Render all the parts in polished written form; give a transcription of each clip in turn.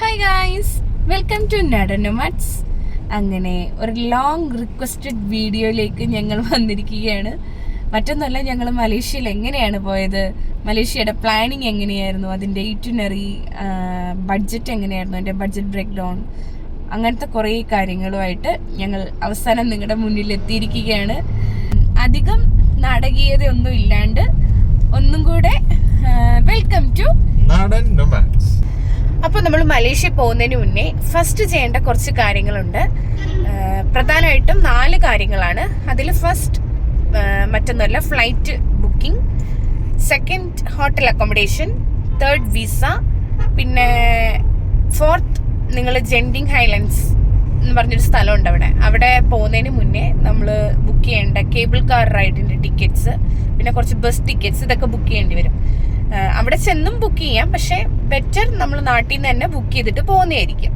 Hi guys, welcome to നടനുമറ്റ്സ്. അങ്ങനെ ഒരു ലോങ് റിക്വസ്റ്റഡ് വീഡിയോയിലേക്ക് ഞങ്ങൾ വന്നിരിക്കുകയാണ്. മറ്റൊന്നുമല്ല, ഞങ്ങൾ മലേഷ്യയിൽ എങ്ങനെയാണ് പോയത്, മലേഷ്യയുടെ പ്ലാനിങ് എങ്ങനെയായിരുന്നു, അതിൻ്റെ ഇറ്റിനറി, ബഡ്ജറ്റ് എങ്ങനെയായിരുന്നു, അതിൻ്റെ ബഡ്ജറ്റ് ബ്രേക്ക് ഡൗൺ, അങ്ങനത്തെ കുറേ കാര്യങ്ങളുമായിട്ട് ഞങ്ങൾ അവസാനം നിങ്ങളുടെ മുന്നിൽ എത്തിയിരിക്കുകയാണ്. അധികം നാടകീയതയൊന്നും ഇല്ലാണ്ട് ഒന്നും കൂടെ വെൽക്കം ടു നാടൻ നൊമാഡ്സ്. അപ്പോൾ നമ്മൾ മലേഷ്യ പോകുന്നതിന് മുന്നേ ഫസ്റ്റ് ചെയ്യേണ്ട കുറച്ച് കാര്യങ്ങളുണ്ട്. പ്രധാനമായിട്ടും 4 കാര്യങ്ങളാണ്. അതിൽ ഫസ്റ്റ് മറ്റൊന്നുമല്ല, flight booking, second hotel accommodation, third visa, പിന്നെ ഫോർത്ത് നിങ്ങൾ ജെൻഡിങ് ഹൈലൻഡ്സ് എന്ന് പറഞ്ഞൊരു സ്ഥലമുണ്ട്. അവിടെ പോകുന്നതിന് മുന്നേ നമ്മൾ ബുക്ക് ചെയ്യേണ്ട കേബിൾ കാർ റൈഡിൻ്റെ ടിക്കറ്റ്സ്, പിന്നെ കുറച്ച് ബസ് ടിക്കറ്റ്സ്, ഇതൊക്കെ ബുക്ക് ചെയ്യേണ്ടി വരും. അവിടെ ചെന്നും ബുക്ക് ചെയ്യാം, പക്ഷേ ബെറ്റർ നമ്മൾ നാട്ടിൽ നിന്ന് തന്നെ ബുക്ക് ചെയ്തിട്ട് പോകുന്നതായിരിക്കും.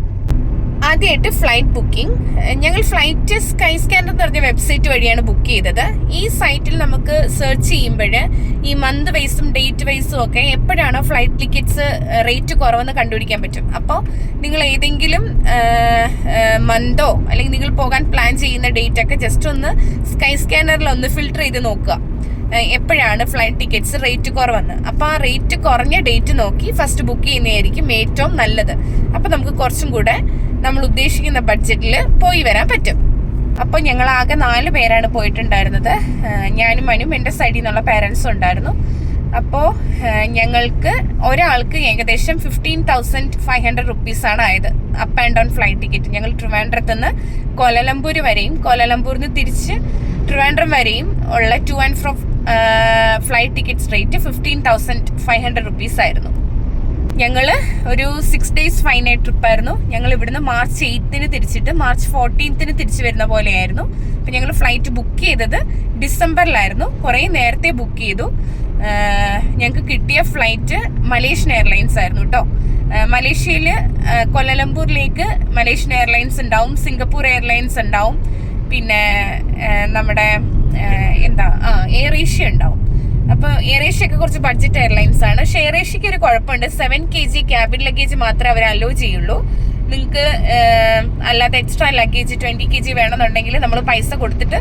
ആദ്യമായിട്ട് ഫ്ലൈറ്റ് ബുക്കിംഗ്. ഞങ്ങൾ ഫ്ലൈറ്റ് സ്കൈ സ്കാനർ എന്ന് പറഞ്ഞ വെബ്സൈറ്റ് വഴിയാണ് ബുക്ക് ചെയ്തത്. ഈ സൈറ്റിൽ നമുക്ക് സെർച്ച് ചെയ്യുമ്പോൾ ഈ മന്ത് വൈസും ഡേറ്റ് വൈസും ഒക്കെ എപ്പോഴാണോ ഫ്ലൈറ്റ് ടിക്കറ്റ്സ് റേറ്റ് കുറവെന്ന് കണ്ടുപിടിക്കാൻ പറ്റും. അപ്പോൾ നിങ്ങൾ ഏതെങ്കിലും മന്തോ അല്ലെങ്കിൽ നിങ്ങൾ പോകാൻ പ്ലാൻ ചെയ്യുന്ന ഡേറ്റ് ഒക്കെ ജസ്റ്റ് ഒന്ന് സ്കൈ സ്കാനറിൽ ഒന്ന് ഫിൽട്ടർ ചെയ്ത് നോക്കുക, എപ്പോഴാണ് ഫ്ലൈറ്റ് ടിക്കറ്റ്സ് റേറ്റ് കുറവെന്ന്. അപ്പോൾ ആ റേറ്റ് കുറഞ്ഞ ഡേറ്റ് നോക്കി ഫസ്റ്റ് ബുക്ക് ചെയ്യുന്നതായിരിക്കും ഏറ്റവും നല്ലത്. അപ്പോൾ നമുക്ക് കുറച്ചും കൂടെ നമ്മൾ ഉദ്ദേശിക്കുന്ന ബഡ്ജറ്റിൽ പോയി വരാൻ പറ്റും. അപ്പോൾ ഞങ്ങൾ ആകെ 4 പേരാണ് പോയിട്ടുണ്ടായിരുന്നത്. ഞാനും മനും എൻ്റെ സൈഡിൽ നിന്നുള്ള പേരൻസും ഉണ്ടായിരുന്നു. അപ്പോൾ ഞങ്ങൾക്ക് ഒരാൾക്ക് ഏകദേശം 15,500 റുപ്പീസാണ് ആയത് up and down flight ticket. ഞങ്ങൾ ട്രിവാൻഡ്രത്ത് നിന്ന് കോലാലംപൂർ വരെയും കോലാലംപൂരിൽ നിന്ന് തിരിച്ച് ട്രിവാൻഡ്രം വരെയും ഉള്ള two and fro flight tickets rate 15,500 rupees ആയിരുന്നു. ഞങ്ങൾ ഒരു 6 days 5 night ട്രിപ്പായിരുന്നു. ഞങ്ങൾ ഇവിടുന്ന് March 8th തിരിച്ചിട്ട് March 14th തിരിച്ചു വരുന്ന പോലെയായിരുന്നു. അപ്പം ഞങ്ങൾ ഫ്ലൈറ്റ് ബുക്ക് ചെയ്തത് ഡിസംബറിലായിരുന്നു, കുറേ നേരത്തെ ബുക്ക് ചെയ്തു. ഞങ്ങൾക്ക് കിട്ടിയ ഫ്ലൈറ്റ് മലേഷ്യൻ എയർലൈൻസ് ആയിരുന്നു കേട്ടോ. മലേഷ്യയിൽ കോലാലംപൂരിലേക്ക് മലേഷ്യൻ എയർലൈൻസ് ഉണ്ടാവും, സിംഗപ്പൂർ എയർലൈൻസ് ഉണ്ടാവും, പിന്നെ നമ്മുടെ എയർ ഏഷ്യ ഉണ്ടാവും. അപ്പോൾ എയർ ഏഷ്യ ഒക്കെ കുറച്ച് ബഡ്ജറ്റ് എയർലൈൻസ് ആണ്. പക്ഷേ എയർ ഏഷ്യക്ക് ഒരു കുഴപ്പമുണ്ട്, 7 kg ക്യാബിൻ ലഗേജ് മാത്രമേ അവർ അലോ ചെയ്യുള്ളൂ. നിങ്ങൾക്ക് അല്ലാതെ എക്സ്ട്രാ ലഗേജ് 20 kg വേണമെന്നുണ്ടെങ്കിൽ നമ്മൾ പൈസ കൊടുത്തിട്ട്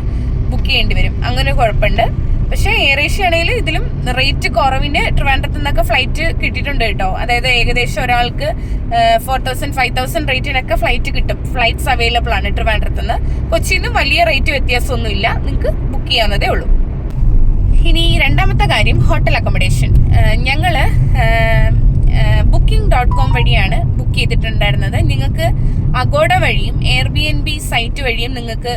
ബുക്ക് ചെയ്യേണ്ടി വരും. അങ്ങനെ കുഴപ്പമുണ്ട്. പക്ഷേ എയർ ഏഷ്യ ആണെങ്കിൽ ഇതിലും റേറ്റ് കുറവിന് ട്രിവാൻഡ്രത്ത് നിന്നൊക്കെ ഫ്ലൈറ്റ് കിട്ടിയിട്ടുണ്ട് കേട്ടോ. അതായത് ഏകദേശം ഒരാൾക്ക് 4,000 5,000 റേറ്റിനൊക്കെ ഫ്ലൈറ്റ് കിട്ടും. ഫ്ലൈറ്റ്സ് അവൈലബിൾ ആണ് ട്രിവാൻഡ്രത്ത് നിന്ന്. കൊച്ചിയിൽ നിന്നും വലിയ റേറ്റ് വ്യത്യാസമൊന്നുമില്ല, നിങ്ങൾക്ക് ബുക്ക് ചെയ്യാവുന്നതേ ഉള്ളൂ. ഇനി രണ്ടാമത്തെ കാര്യം ഹോട്ടൽ അക്കോമഡേഷൻ. ഞങ്ങൾ booking.com വഴിയാണ് ബുക്ക് ചെയ്തിട്ടുണ്ടായിരുന്നത്. നിങ്ങൾക്ക് അഗോഡ വഴിയും എയർബിഎൻബി സൈറ്റ് വഴിയും നിങ്ങൾക്ക്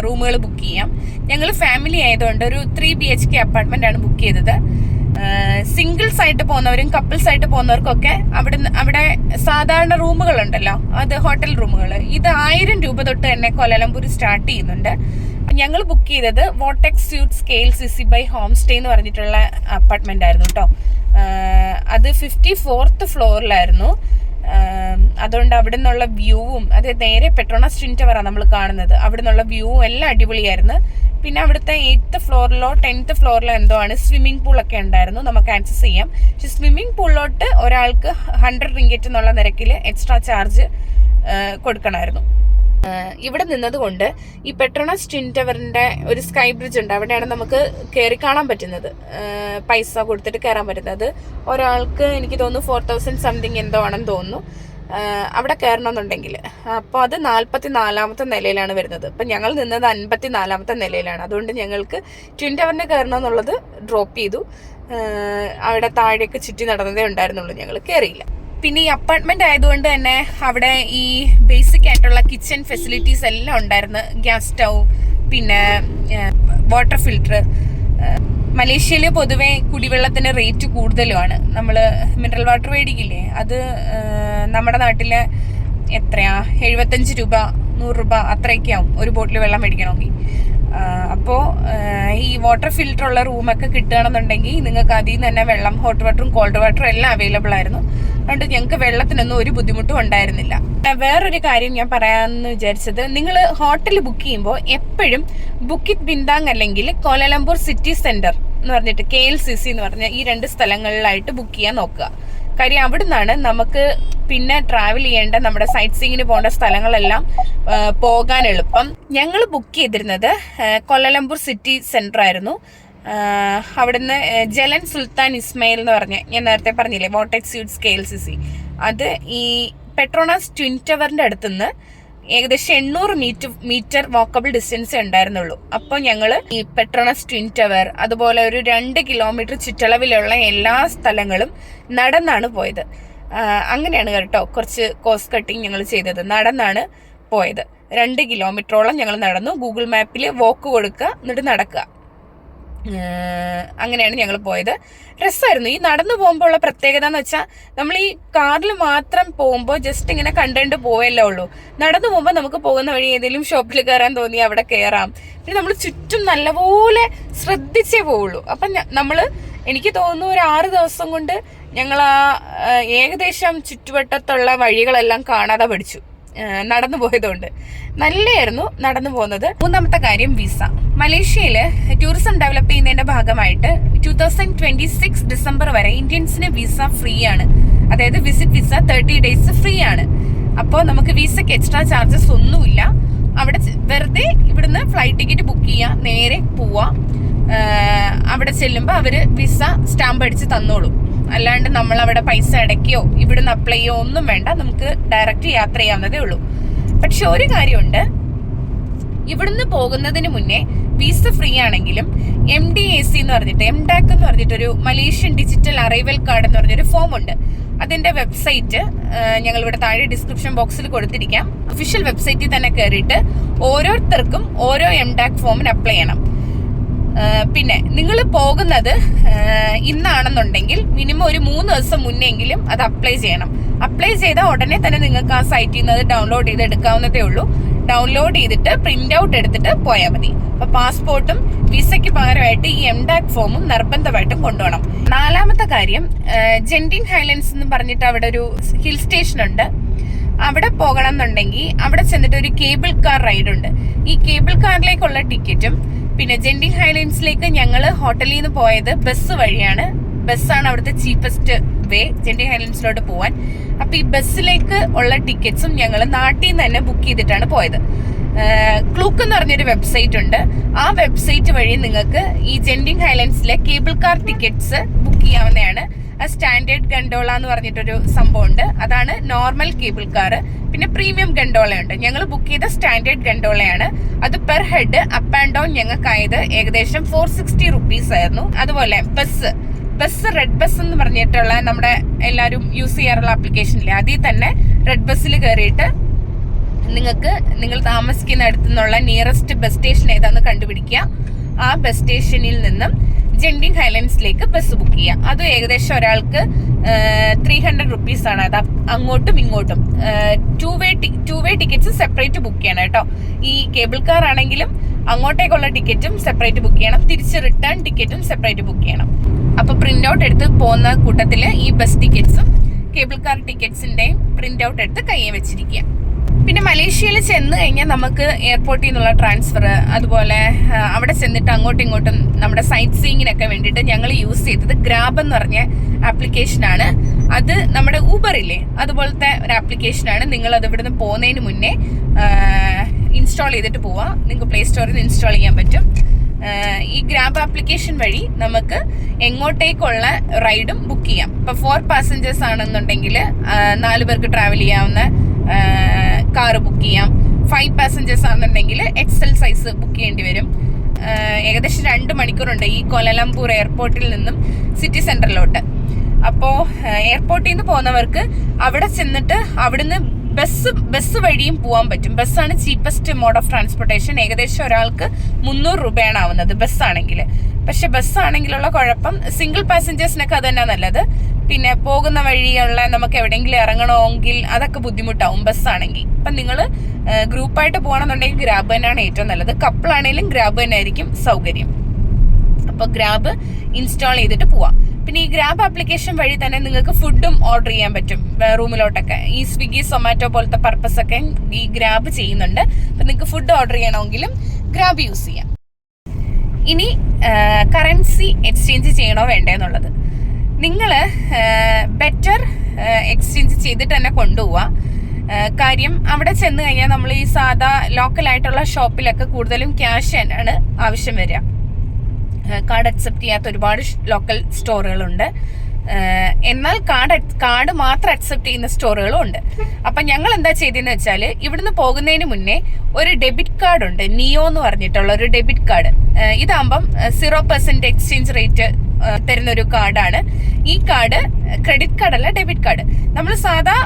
റൂമുകൾ ബുക്ക് ചെയ്യാം. ഞങ്ങൾ ഫാമിലി ആയതുകൊണ്ട് ഒരു 3 BHK അപ്പാർട്ട്മെന്റ് ആണ് ബുക്ക് ചെയ്തത്. സിംഗിൾസ് ആയിട്ട് പോകുന്നവരും കപ്പിൾസ് ആയിട്ട് പോകുന്നവർക്കൊക്കെ അവിടെ സാധാരണ റൂമുകളുണ്ടല്ലോ, അത് ഹോട്ടൽ റൂമുകൾ, ഇത് 1000 രൂപ തൊട്ട് തന്നെ കോലാലംപൂർ സ്റ്റാർട്ട് ചെയ്യുന്നുണ്ട്. ഞങ്ങൾ ബുക്ക് ചെയ്തത് vortex suites KLCC by home stay എന്ന് പറഞ്ഞിട്ടുള്ള അപ്പാർട്ട്മെന്റ് ആയിരുന്നു കേട്ടോ. അത് 54th ഫ്ലോറിലായിരുന്നു. അതുകൊണ്ട് അവിടെ നിന്നുള്ള വ്യൂവും, അത് നേരെ പെട്രോണസ് ട്വിൻ ടവറാണ് നമ്മൾ കാണുന്നത്, അവിടെ നിന്നുള്ള വ്യൂവും എല്ലാം അടിപൊളിയായിരുന്നു. പിന്നെ അവിടുത്തെ 8th ഫ്ലോറിലോ 10th ഫ്ലോറിലോ എന്തോ ആണ് സ്വിമ്മിംഗ് പൂളൊക്കെ ഉണ്ടായിരുന്നു, നമുക്ക് ആക്സസ് ചെയ്യാം. പക്ഷെ സ്വിമ്മിംഗ് പൂളിലോട്ട് ഒരാൾക്ക് 100 ringgit എന്നുള്ള നിരക്കിൽ എക്സ്ട്രാ ചാർജ് കൊടുക്കണമായിരുന്നു. ഇവിടെ നിന്നതുകൊണ്ട് ഈ പെട്രോണസ് ട്വിൻ ടവറിന്റെ ഒരു സ്കൈ ബ്രിഡ്ജ് ഉണ്ട്, അവിടെയാണ് നമുക്ക് കയറി കാണാൻ പറ്റുന്നത്, പൈസ കൊടുത്തിട്ട് കയറാൻ പറ്റുന്നത്. ഒരാൾക്ക് എനിക്ക് തോന്നുന്നു 4,000 സംതിങ് എന്തോ ആണെന്ന് തോന്നുന്നു അവിടെ കയറണമെന്നുണ്ടെങ്കിൽ. അപ്പോൾ അത് 44ാമത്തെ നിലയിലാണ് വരുന്നത്. അപ്പം ഞങ്ങൾ നിന്നത് 54ാമത്തെ നിലയിലാണ്. അതുകൊണ്ട് ഞങ്ങൾക്ക് ട്വിൻ ടവറിന് കയറണമെന്നുള്ളത് ഡ്രോപ്പ് ചെയ്തു. അവിടെ താഴേക്ക് ചുറ്റി നടന്നതേ ഉണ്ടായിരുന്നുള്ളൂ, ഞങ്ങൾ കയറിയില്ല. പിന്നെ ഈ അപ്പാർട്ട്മെന്റ് ആയതുകൊണ്ട് തന്നെ അവിടെ ഈ ബേസിക് ആയിട്ടുള്ള കിച്ചൺ ഫെസിലിറ്റീസ് എല്ലാം ഉണ്ടായിരുന്നു. ഗ്യാസ് സ്റ്റൗ, പിന്നെ വാട്ടർ ഫിൽറ്റർ. മലേഷ്യയിൽ പൊതുവെ കുടിവെള്ളത്തിന് റേറ്റ് കൂടുതലുമാണ്. നമ്മൾ മിനറൽ വാട്ടർ മേടിക്കില്ലേ, അത് നമ്മുടെ നാട്ടിൽ എത്രയാ 75 രൂപ 100 രൂപ അത്രയൊക്കെ ആവും ഒരു ബോട്ടിൽ വെള്ളം മേടിക്കണമെങ്കിൽ. അപ്പോൾ ഈ വാട്ടർ ഫിൽറ്റർ ഉള്ള റൂമൊക്കെ കിട്ടുകയാണെന്നുണ്ടെങ്കിൽ നിങ്ങൾക്ക് അതിൽ നിന്ന് തന്നെ വെള്ളം, ഹോട്ട് വാട്ടറും കോൾഡ് വാട്ടറും എല്ലാം അവൈലബിൾ ആയിരുന്നു. അതുകൊണ്ട് ഞങ്ങൾക്ക് വെള്ളത്തിനൊന്നും ഒരു ബുദ്ധിമുട്ടും ഉണ്ടായിരുന്നില്ല. വേറൊരു കാര്യം ഞാൻ പറയാമെന്ന് വിചാരിച്ചത്, നിങ്ങൾ ഹോട്ടൽ ബുക്ക് ചെയ്യുമ്പോൾ എപ്പോഴും ബുക്കിറ്റ് ബിന്താങ് അല്ലെങ്കിൽ കോലാലംപൂർ സിറ്റി സെന്റർ എന്ന് പറഞ്ഞിട്ട് KLCC എന്ന് പറഞ്ഞ ഈ 2 സ്ഥലങ്ങളിലായിട്ട് ബുക്ക് ചെയ്യാൻ നോക്കുക. കാര്യം അവിടെ നിന്നാണ് നമുക്ക് പിന്നെ ട്രാവൽ ചെയ്യേണ്ട നമ്മുടെ സൈറ്റ് സീയിങ്ങിന് പോകേണ്ട സ്ഥലങ്ങളെല്ലാം പോകാൻ എളുപ്പം. ഞങ്ങൾ ബുക്ക് ചെയ്തിരുന്നത് കൊല്ലലംപൂർ സിറ്റി സെന്റർ ആയിരുന്നു. അവിടുന്ന് ജലൻ സുൽത്താൻ ഇസ്മായിൽ എന്ന് പറഞ്ഞ ഞാൻ നേരത്തെ പറഞ്ഞില്ലേ വോട്ടെക്സ് സ്യൂട്ട്സ് KLCC, അത് ഈ പെട്രോണാസ് ട്വിൻ ടവറിന്റെ അടുത്തുനിന്ന് ഏകദേശം 800 മീറ്റർ വാക്കബിൾ ഡിസ്റ്റൻസ് ഉണ്ടായിരുന്നുള്ളൂ. അപ്പോൾ ഞങ്ങൾ ഈ പെട്രോണസ് ട്വിൻ ടവർ അതുപോലെ ഒരു 2 കിലോമീറ്റർ ചുറ്റളവിലുള്ള എല്ലാ സ്ഥലങ്ങളും നടന്നാണ് പോയത്. അങ്ങനെയാണ് കേട്ടോ കുറച്ച് കോസ്റ്റ് കട്ടിങ് ഞങ്ങൾ ചെയ്തത്. നടന്നാണ് പോയത്. 2 കിലോമീറ്ററോളം ഞങ്ങൾ നടന്നു. ഗൂഗിൾ മാപ്പിൽ വോക്ക് കൊടുക്കുക, എന്നിട്ട് നടക്കുക. അങ്ങനെയാണ് ഞങ്ങൾ പോയത്. രസമായിരുന്നു. ഈ നടന്നു പോകുമ്പോൾ ഉള്ള പ്രത്യേകത എന്ന് വെച്ചാൽ നമ്മൾ ഈ കാറിൽ മാത്രം പോകുമ്പോൾ ജസ്റ്റ് ഇങ്ങനെ കണ്ടുകൊണ്ട് പോയല്ലേ ഉള്ളൂ. നടന്നു പോകുമ്പോൾ നമുക്ക് പോകുന്ന വഴി ഏതെങ്കിലും ഷോപ്പിൽ കയറാൻ തോന്നി അവിടെ കയറാം. പിന്നെ നമ്മൾ ചുറ്റും നല്ലപോലെ ശ്രദ്ധിച്ചേ പോവുള്ളൂ. അപ്പം എനിക്ക് തോന്നുന്നു ഒരു 6 ദിവസം കൊണ്ട് ഞങ്ങൾ ഏകദേശം ചുറ്റുവട്ടത്തുള്ള വഴികളെല്ലാം കാണാതെ പഠിച്ചു, നടന്നു പോയതുകൊണ്ട്. നല്ലതായിരുന്നു നടന്നു പോകുന്നത്. 3ാമത്തെ കാര്യം വിസ. മലേഷ്യയില് ടൂറിസം ഡെവലപ്പ് ചെയ്യുന്നതിന്റെ ഭാഗമായിട്ട് 2026 ഡിസംബർ വരെ ഇന്ത്യൻസിന് വിസ ഫ്രീ ആണ്. അതായത് വിസിറ്റ് വിസ 30 ഡേയ്സ് ഫ്രീ ആണ്. അപ്പോൾ നമുക്ക് വിസയ്ക്ക് എക്സ്ട്രാ ചാർജസ് ഒന്നുമില്ല. അവിടെ വെറുതെ ഇവിടുന്ന് ഫ്ലൈറ്റ് ടിക്കറ്റ് ബുക്ക് ചെയ്യാം, നേരെ പോവാം. അവിടെ ചെല്ലുമ്പോൾ അവര് വിസ സ്റ്റാമ്പ് അടിച്ച് തന്നോളും. അല്ലാണ്ട് നമ്മൾ അവിടെ പൈസ അടയ്ക്കുകയോ ഇവിടുന്ന് അപ്ലൈ ചെയ്യോ ഒന്നും വേണ്ട. നമുക്ക് ഡയറക്റ്റ് യാത്ര ചെയ്യാവുന്നതേ ഉള്ളൂ. പക്ഷെ ഒരു കാര്യമുണ്ട്, ഇവിടുന്ന് പോകുന്നതിന് മുന്നേ വിസ ഫ്രീ ആണെങ്കിലും MDAC എന്ന് പറഞ്ഞിട്ട് MDAC എന്ന് പറഞ്ഞിട്ടൊരു മലേഷ്യൻ ഡിജിറ്റൽ അറൈവൽ കാർഡ് എന്ന് പറഞ്ഞൊരു ഫോം ഉണ്ട്. അതിന്റെ വെബ്സൈറ്റ് ഞങ്ങൾ ഇവിടെ താഴെ ഡിസ്ക്രിപ്ഷൻ ബോക്സിൽ കൊടുത്തിരിക്കാം. ഒഫീഷ്യൽ വെബ്സൈറ്റിൽ തന്നെ കയറിയിട്ട് ഓരോരുത്തർക്കും ഓരോ MDAC ഫോമിന് അപ്ലൈ ചെയ്യണം. പിന്നെ നിങ്ങൾ പോകുന്നത് ഇന്നാണെന്നുണ്ടെങ്കിൽ മിനിമം ഒരു 3 ദിവസം മുന്നെങ്കിലും അത് അപ്ലൈ ചെയ്യണം. അപ്ലൈ ചെയ്താൽ ഉടനെ തന്നെ നിങ്ങൾക്ക് ആ സൈറ്റിൽ നിന്ന് അത് ഡൗൺലോഡ് ചെയ്ത് എടുക്കാവുന്നതേ ഉള്ളൂ. ഡൗൺലോഡ് ചെയ്തിട്ട് പ്രിന്റ് ഔട്ട് എടുത്തിട്ട് പോയാൽ മതി. അപ്പൊ പാസ്പോർട്ടും വിസയ്ക്ക് പകരമായിട്ട് ഈ MDAC ഫോമും നിർബന്ധമായിട്ടും കൊണ്ടുപോകണം. 4ാമത്തെ കാര്യം, ജെൻഡിങ് ഹൈലൻഡ്സ് എന്ന് പറഞ്ഞിട്ട് അവിടെ ഒരു ഹിൽ സ്റ്റേഷൻ ഉണ്ട്. അവിടെ പോകണം എന്നുണ്ടെങ്കിൽ അവിടെ ചെന്നിട്ട് ഒരു കേബിൾ കാർ റൈഡ് ഉണ്ട്. ഈ കേബിൾ കാറിലേക്കുള്ള ടിക്കറ്റും പിന്നെ ജെൻഡിങ് ഹൈലൻഡ്സിലേക്ക് ഞങ്ങൾ ഹോട്ടലിൽ നിന്ന് പോയത് ബസ് വഴിയാണ്. ബസ്സാണ് അവിടുത്തെ ചീപ്പസ്റ്റ് വേ ജെൻഡിങ് ഹൈലൻഡ്സിലോട്ട് പോവാൻ. അപ്പൊ ഈ ബസ്സിലേക്ക് ഉള്ള ടിക്കറ്റ്സും ഞങ്ങൾ നാട്ടിൽ നിന്ന് തന്നെ ബുക്ക് ചെയ്തിട്ടാണ് പോയത്. ക്ലൂക്ക് എന്ന് പറഞ്ഞൊരു വെബ്സൈറ്റ് ഉണ്ട്. ആ വെബ്സൈറ്റ് വഴി നിങ്ങൾക്ക് ഈ ജെൻഡിങ് ഹൈലൻഡ്സിലെ കേബിൾ കാർ ടിക്കറ്റ്സ് ബുക്ക് ചെയ്യാവുന്നതാണ്. സ്റ്റാൻഡേർഡ് ഗണ്ടോള എന്ന് പറഞ്ഞിട്ടൊരു സംഭവം ഉണ്ട്. അതാണ് നോർമൽ കേബിൾ കാർ. പിന്നെ പ്രീമിയം ഗണ്ടോളയുണ്ട്. ഞങ്ങൾ ബുക്ക് ചെയ്ത സ്റ്റാൻഡേർഡ് ഗണ്ടോളയാണ്. അത് per head up and down ഞങ്ങൾക്കായത് ഏകദേശം 460 റുപ്പീസ് ആയിരുന്നു. അതുപോലെ ബസ് റെഡ് ബസ് എന്ന് പറഞ്ഞിട്ടുള്ള നമ്മുടെ എല്ലാവരും യൂസ് ചെയ്യാറുള്ള ആപ്ലിക്കേഷനില്ലേ, അതിൽ തന്നെ റെഡ് ബസ്സിൽ കയറിയിട്ട് നിങ്ങൾ താമസിക്കുന്ന അടുത്തു നിന്നുള്ള നിയറസ്റ്റ് ബസ് സ്റ്റേഷൻ ഏതാന്ന് കണ്ടുപിടിക്കുക. ആ ബസ് സ്റ്റേഷനിൽ നിന്നും ജെൻഡിങ് ഹൈലൻഡ്സിലേക്ക് ബസ് ബുക്ക് ചെയ്യാം. അത് ഏകദേശം ഒരാൾക്ക് 300 റുപ്പീസ് ആണ്. അത് അങ്ങോട്ടും ഇങ്ങോട്ടും to way tickets separate book ചെയ്യണം കേട്ടോ. ഈ കേബിൾ കാർ ആണെങ്കിലും അങ്ങോട്ടേക്കുള്ള ടിക്കറ്റും സെപ്പറേറ്റ് ബുക്ക് ചെയ്യണം, തിരിച്ച് റിട്ടേൺ ടിക്കറ്റും സെപ്പറേറ്റ് ബുക്ക് ചെയ്യണം. അപ്പൊ പ്രിന്റ് ഔട്ട് എടുത്ത് പോകുന്ന കൂട്ടത്തില് ഈ ബസ് ടിക്കറ്റ്സും കേബിൾ കാർ ടിക്കറ്റ്സിന്റെയും പ്രിന്റ് ഔട്ട് എടുത്ത് കയ്യിൽ വെച്ചിരിക്കുക. പിന്നെ മലേഷ്യയിൽ ചെന്ന് കഴിഞ്ഞാൽ നമുക്ക് എയർപോർട്ടിൽ നിന്നുള്ള ട്രാൻസ്ഫർ, അതുപോലെ അവിടെ ചെന്നിട്ട് അങ്ങോട്ടും ഇങ്ങോട്ടും നമ്മുടെ സൈറ്റ് സീയിങ്ങിനൊക്കെ വേണ്ടിയിട്ട് ഞങ്ങൾ യൂസ് ചെയ്തത് ഗ്രാബ് എന്ന് പറഞ്ഞ ആപ്ലിക്കേഷനാണ്. അത് നമ്മുടെ ഊബർ ഇല്ലേ, അതുപോലത്തെ ഒരു ആപ്ലിക്കേഷനാണ്. നിങ്ങൾ അത് ഇവിടുന്ന് പോകുന്നതിന് മുന്നേ ഇൻസ്റ്റാൾ ചെയ്തിട്ട് പോവാം. നിങ്ങൾക്ക് പ്ലേ സ്റ്റോറിൽ നിന്ന് ഇൻസ്റ്റാൾ ചെയ്യാൻ പറ്റും. ഈ ഗ്രാബ് ആപ്ലിക്കേഷൻ വഴി നമുക്ക് എങ്ങോട്ടേക്കുള്ള റൈഡും ബുക്ക് ചെയ്യാം. ഇപ്പൊ 4 പാസഞ്ചേഴ്സ് ആണെന്നുണ്ടെങ്കിൽ 4 പേർക്ക് ട്രാവൽ ചെയ്യാവുന്ന കാറ് ബുക്ക് ചെയ്യാം. 5 പാസഞ്ചേഴ്സ് ആണെന്നുണ്ടെങ്കിൽ XL സൈസ് ബുക്ക് ചെയ്യേണ്ടി വരും. ഏകദേശം 2 മണിക്കൂറുണ്ട് ഈ കൊലലംപൂർ എയർപോർട്ടിൽ നിന്നും സിറ്റി സെന്ററിലോട്ട്. അപ്പോൾ എയർപോർട്ടിൽ നിന്ന് പോകുന്നവർക്ക് അവിടെ ചെന്നിട്ട് അവിടുന്ന് ബസ് വഴിയും പോകാൻ പറ്റും. ബസ്സാണ് ചീപ്പസ്റ്റ് മോഡ് ഓഫ് ട്രാൻസ്പോർട്ടേഷൻ. ഏകദേശം ഒരാൾക്ക് 300 രൂപയാണ് ആവുന്നത് ബസ്സാണെങ്കിൽ. പക്ഷെ ബസ്സാണെങ്കിലുള്ള കുഴപ്പം, സിംഗിൾ പാസഞ്ചേഴ്സിനൊക്കെ അത് തന്നെ നല്ലത്. പിന്നെ പോകുന്ന വഴിയുള്ള നമുക്ക് എവിടെയെങ്കിലും ഇറങ്ങണമെങ്കിൽ അതൊക്കെ ബുദ്ധിമുട്ടാവും ബസ്സാണെങ്കിൽ. അപ്പം നിങ്ങൾ ഗ്രൂപ്പായിട്ട് പോകണമെന്നുണ്ടെങ്കിൽ ഗ്രാബ് തന്നെയാണ് ഏറ്റവും നല്ലത്. കപ്പിളാണെങ്കിലും ഗ്രാബ് തന്നെ ആയിരിക്കും സൗകര്യം. അപ്പോൾ ഗ്രാബ് ഇൻസ്റ്റാൾ ചെയ്തിട്ട് പോവാം. പിന്നെ ഈ ഗ്രാബ് ആപ്ലിക്കേഷൻ വഴി തന്നെ നിങ്ങൾക്ക് ഫുഡും ഓർഡർ ചെയ്യാൻ പറ്റും റൂമിലോട്ടൊക്കെ. ഈ സ്വിഗ്ഗി സൊമാറ്റോ പോലത്തെ പർപ്പസ് ഒക്കെ ഈ ഗ്രാബ് ചെയ്യുന്നുണ്ട്. അപ്പം നിങ്ങൾക്ക് ഫുഡ് ഓർഡർ ചെയ്യണമെങ്കിലും ഗ്രാബ് യൂസ് ചെയ്യാം. ഇനി കറൻസി എക്സ്ചേഞ്ച് ചെയ്യണോ വേണ്ടേ എന്നുള്ളത്. നിങ്ങൾ ബെറ്റർ എക്സ്ചേഞ്ച് ചെയ്തിട്ട് തന്നെ കൊണ്ടുപോവുക. കാര്യം അവിടെ ചെന്ന് കഴിഞ്ഞാൽ നമ്മൾ ഈ സാധാ ലോക്കലായിട്ടുള്ള ഷോപ്പിലൊക്കെ കൂടുതലും ക്യാഷ് തന്നെയാണ് ആവശ്യം വരിക. കാർഡ് അക്സെപ്റ്റ് ചെയ്യാത്ത ഒരുപാട് ലോക്കൽ സ്റ്റോറുകളുണ്ട്. എന്നാൽ കാർഡ് മാത്രം അക്സെപ്റ്റ് ചെയ്യുന്ന സ്റ്റോറുകളും ഉണ്ട്. അപ്പം ഞങ്ങൾ എന്താ ചെയ്തതെന്ന് വെച്ചാൽ ഇവിടുന്ന് പോകുന്നതിന് മുന്നേ ഒരു ഡെബിറ്റ് കാർഡ് ഉണ്ട്, നിയോ എന്ന് പറഞ്ഞിട്ടുള്ള ഒരു ഡെബിറ്റ് കാർഡ്. ഇതാകുമ്പം 0% എക്സ്ചേഞ്ച് റേറ്റ് തരുന്ന ഒരു കാർഡാണ്. ഈ കാർഡ് ക്രെഡിറ്റ് കാർഡല്ല, ഡെബിറ്റ് കാർഡ്. നമ്മൾ സാധാ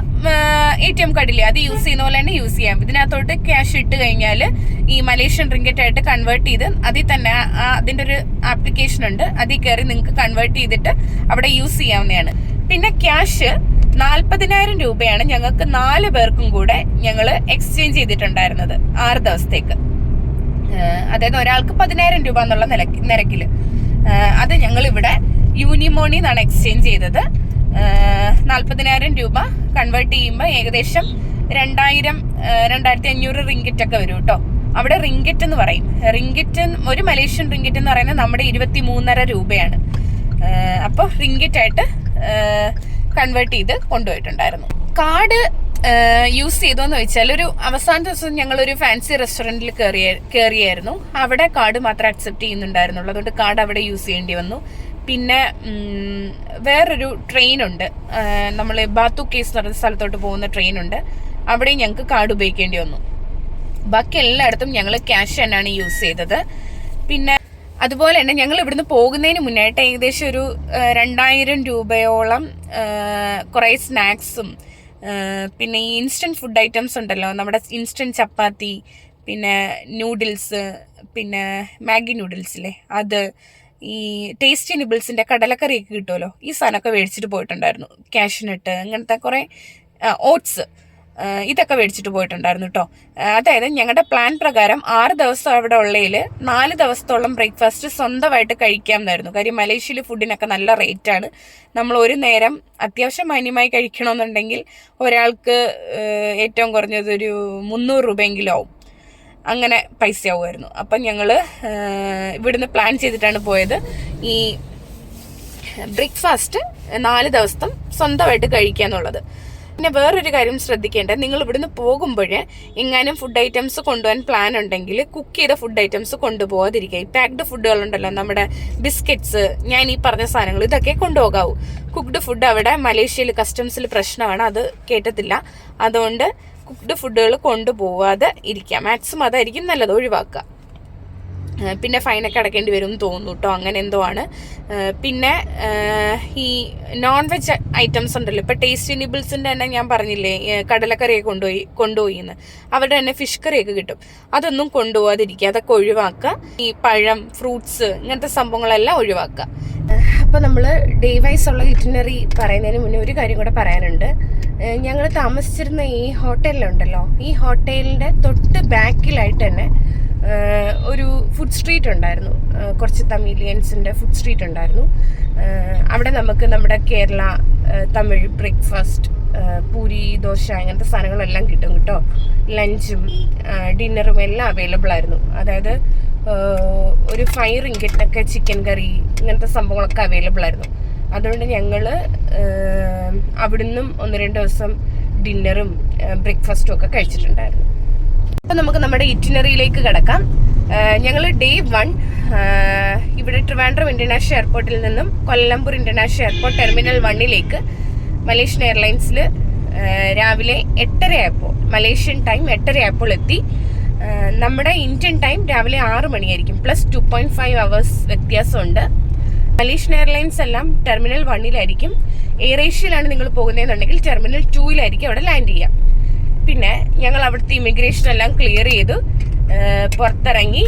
ATM കാർഡില്ലേ അത് യൂസ് ചെയ്യുന്ന പോലെ തന്നെ യൂസ് ചെയ്യാം. ഇതിനകത്തോട്ട് ക്യാഷ് ഇട്ട് കഴിഞ്ഞാൽ ഈ മലേഷ്യൻ റിങ്കറ്റ് ആയിട്ട് കൺവേർട്ട് ചെയ്ത് അതിൽ തന്നെ അതിൻ്റെ ഒരു ആപ്ലിക്കേഷൻ ഉണ്ട്, അതിൽ കയറി നിങ്ങൾക്ക് കൺവേർട്ട് ചെയ്തിട്ട് അവിടെ യൂസ് ചെയ്യാവുന്നതാണ്. പിന്നെ ക്യാഷ് 40,000 രൂപയാണ് ഞങ്ങൾക്ക് 4 പേർക്കും കൂടെ ഞങ്ങൾ എക്സ്ചേഞ്ച് ചെയ്തിട്ടുണ്ടായിരുന്നത് 6 ദിവസത്തേക്ക്. അതായത് ഒരാൾക്ക് 10,000 രൂപ എന്നുള്ള നിരക്കിൽ. അത് ഞങ്ങളിവിടെ യൂണിമോണിൽ നിന്നാണ് എക്സ്ചേഞ്ച് ചെയ്തത്. 40,000 രൂപ കൺവേർട്ട് ചെയ്യുമ്പോൾ ഏകദേശം 2,000-2,500 റിങ്കറ്റ് ഒക്കെ വരും കേട്ടോ. അവിടെ റിങ്കറ്റ് എന്ന് പറയും. ഒരു മലേഷ്യൻ റിങ്കറ്റ് എന്ന് പറയുന്നത് നമ്മുടെ 23.5 രൂപയാണ്. അപ്പോൾ റിങ്കറ്റ് ആയിട്ട് കൺവേർട്ട് ചെയ്ത് കൊണ്ടുപോയിട്ടുണ്ടായിരുന്നു. കാർഡ് യൂസ് ചെയ്തോന്ന് ചോദിച്ചാൽ ഒരു അവസാന ദിവസം ഞങ്ങളൊരു ഫാൻസി റെസ്റ്റോറൻറ്റിൽ കയറിയായിരുന്നു. അവിടെ കാർഡ് മാത്രമേ അക്സെപ്റ്റ് ചെയ്യുന്നുണ്ടായിരുന്നുള്ളൂ. അതുകൊണ്ട് കാർഡ് അവിടെ യൂസ് ചെയ്യേണ്ടി വന്നു. പിന്നെ വേറൊരു ട്രെയിനുണ്ട്, നമ്മൾ ബാത്തു കേസ് എന്ന് പറയുന്ന സ്ഥലത്തോട്ട് പോകുന്ന ട്രെയിനുണ്ട്, അവിടെയും ഞങ്ങൾക്ക് കാർഡ് ഉപയോഗിക്കേണ്ടി വന്നു. ബാക്കി എല്ലായിടത്തും ഞങ്ങൾ ക്യാഷ് തന്നെയാണ് യൂസ് ചെയ്തത്. പിന്നെ അതുപോലെ തന്നെ ഞങ്ങൾ ഇവിടുന്ന് പോകുന്നതിന് മുന്നായിട്ട് ഏകദേശം ഒരു 2,000 രൂപയോളം കുറേ സ്നാക്സും പിന്നെ ഈ ഇൻസ്റ്റൻറ്റ് ഫുഡ് ഐറ്റംസ് ഉണ്ടല്ലോ, നമ്മുടെ ഇൻസ്റ്റൻറ്റ് ചപ്പാത്തി, പിന്നെ നൂഡിൽസ്, പിന്നെ മാഗി നൂഡിൽസില്ലേ അത്, ഈ ടേസ്റ്റി നൂഡിൽസിൻ്റെ കടലക്കറിയൊക്കെ കിട്ടുമല്ലോ, ഈ സാധനമൊക്കെ മേടിച്ചിട്ട് പോയിട്ടുണ്ടായിരുന്നു. കാഷ്നട്ട് അങ്ങനത്തെ കുറേ ഓട്സ് ഇതൊക്കെ മേടിച്ചിട്ട് പോയിട്ടുണ്ടായിരുന്നു കേട്ടോ. അതായത് ഞങ്ങളുടെ പ്ലാൻ പ്രകാരം 6 ദിവസം അവിടെ ഉള്ളതിൽ 4 ദിവസത്തോളം ബ്രേക്ക്ഫാസ്റ്റ് സ്വന്തമായിട്ട് കഴിക്കാമെന്നായിരുന്നു. കാര്യം മലേഷ്യയിൽ ഫുഡിനൊക്കെ നല്ല റേറ്റാണ്. നമ്മൾ ഒരു നേരം അത്യാവശ്യം മാന്യമായി കഴിക്കണമെന്നുണ്ടെങ്കിൽ ഒരാൾക്ക് ഏറ്റവും കുറഞ്ഞത് ഒരു 300 രൂപയെങ്കിലും ആവും. അങ്ങനെ പൈസ ആവുമായിരുന്നു. അപ്പം ഞങ്ങൾ ഇവിടുന്ന് പ്ലാൻ ചെയ്തിട്ടാണ് പോയത്. ഈ ബ്രേക്ക്ഫാസ്റ്റ് 4 ദിവസം സ്വന്തമായിട്ട് കഴിക്കുക എന്നുള്ളത്. പിന്നെ വേറൊരു കാര്യം ശ്രദ്ധിക്കേണ്ടത്, നിങ്ങൾ ഇവിടുന്ന് പോകുമ്പോൾ എങ്ങാനും ഫുഡ് ഐറ്റംസ് കൊണ്ടുപോകാൻ പ്ലാൻ ഉണ്ടെങ്കിൽ കുക്ക് ചെയ്ത ഫുഡ് ഐറ്റംസ് കൊണ്ടുപോകാതിരിക്കുക. ഈ പാക്ഡ് ഫുഡുകളുണ്ടല്ലോ, നമ്മുടെ ബിസ്ക്കറ്റ്സ്, ഞാൻ ഈ പറഞ്ഞ സാധനങ്ങൾ, ഇതൊക്കെ കൊണ്ടുപോകാവൂ. കുക്ക്ഡ് ഫുഡ് അവിടെ മലേഷ്യയിൽ കസ്റ്റംസിൽ പ്രശ്നമാണ്, അത് കേട്ടത്തില്ല. അതുകൊണ്ട് കുക്ക്ഡ് ഫുഡുകൾ കൊണ്ടുപോകാതെ ഇരിക്കുക. മാക്സിമം അതായിരിക്കും നല്ലത്, ഒഴിവാക്കുക. പിന്നെ ഫൈനൊക്കെ അടയ്ക്കേണ്ടി വരും എന്ന് തോന്നുന്നു കേട്ടോ, അങ്ങനെ എന്തോ ആണ്. പിന്നെ ഈ നോൺ വെജ് ഐറ്റംസ് ഉണ്ടല്ലോ, ഇപ്പോൾ ടേസ്റ്റി നിബിൾസിൻ്റെ തന്നെ ഞാൻ പറഞ്ഞില്ലേ കടലക്കറിയൊക്കെ കൊണ്ടുപോയിന്ന്, അവരുടെ തന്നെ ഫിഷ് കറിയൊക്കെ കിട്ടും. അതൊന്നും കൊണ്ടുപോകാതിരിക്കുക, അതൊക്കെ ഒഴിവാക്കുക. ഈ പഴം, ഫ്രൂട്ട്സ്, ഇങ്ങനത്തെ സംഭവങ്ങളെല്ലാം ഒഴിവാക്കുക. അപ്പോൾ നമ്മൾ ഡേ വൈസ് ഉള്ള ഇറ്റിനറി പറയുന്നതിന് മുന്നേ ഒരു കാര്യം കൂടെ പറയാനുണ്ട്. ഞങ്ങൾ താമസിച്ചിരുന്ന ഈ ഹോട്ടലിലുണ്ടല്ലോ, ഈ ഹോട്ടലിൻ്റെ തൊട്ട് ബാക്കിലായിട്ട് തന്നെ ഒരു ഫുഡ് സ്ട്രീറ്റ് ഉണ്ടായിരുന്നു. കുറച്ച് തമിലിയൻസിൻ്റെ ഫുഡ് സ്ട്രീറ്റ് ഉണ്ടായിരുന്നു. അവിടെ നമുക്ക് നമ്മുടെ കേരള തമിഴ് ബ്രേക്ക്ഫാസ്റ്റ്, പൂരി, ദോശ, അങ്ങനത്തെ സാധനങ്ങളെല്ലാം കിട്ടും കേട്ടോ. ലഞ്ചും ഡിന്നറും എല്ലാം അവൈലബിൾ ആയിരുന്നു. അതായത് ഒരു 5 റിങ്കറ്റിനൊക്കെ ചിക്കൻ കറി, ഇങ്ങനത്തെ സംഭവങ്ങളൊക്കെ അവൈലബിൾ ആയിരുന്നു. അതുകൊണ്ട് ഞങ്ങൾ അവിടുന്നും 1-2 ദിവസം ഡിന്നറും ബ്രേക്ക്ഫാസ്റ്റും ഒക്കെ കഴിച്ചിട്ടുണ്ടായിരുന്നു. അപ്പം നമുക്ക് നമ്മുടെ ഇറ്റിനറിയിലേക്ക് കിടക്കാം. ഞങ്ങൾ ഡേ 1 ഇവിടെ ട്രിവാൻഡ്രം ഇന്റർനാഷണൽ എയർപോർട്ടിൽ നിന്നും കൊല്ലംപൂർ ഇന്റർനാഷണൽ എയർപോർട്ട് ടെർമിനൽ 1 മലേഷ്യൻ എയർലൈൻസിൽ രാവിലെ 8:30 ആയപ്പോൾ, മലേഷ്യൻ ടൈം 8:30 ആയപ്പോൾ എത്തി. നമ്മുടെ ഇന്ത്യൻ ടൈം രാവിലെ 6 മണിയായിരിക്കും, പ്ലസ് 2.5 hours വ്യത്യാസമുണ്ട്. മലേഷ്യൻ എയർലൈൻസ് എല്ലാം ടെർമിനൽ 1 എയർ ഏഷ്യയിലാണ് നിങ്ങൾ പോകുന്നതെന്നുണ്ടെങ്കിൽ ടെർമിനൽ 2 അവിടെ ലാൻഡ് ചെയ്യാം. പിന്നെ ഞങ്ങൾ അവിടുത്തെ ഇമിഗ്രേഷൻ എല്ലാം ക്ലിയർ ചെയ്തു പുറത്തിറങ്ങി.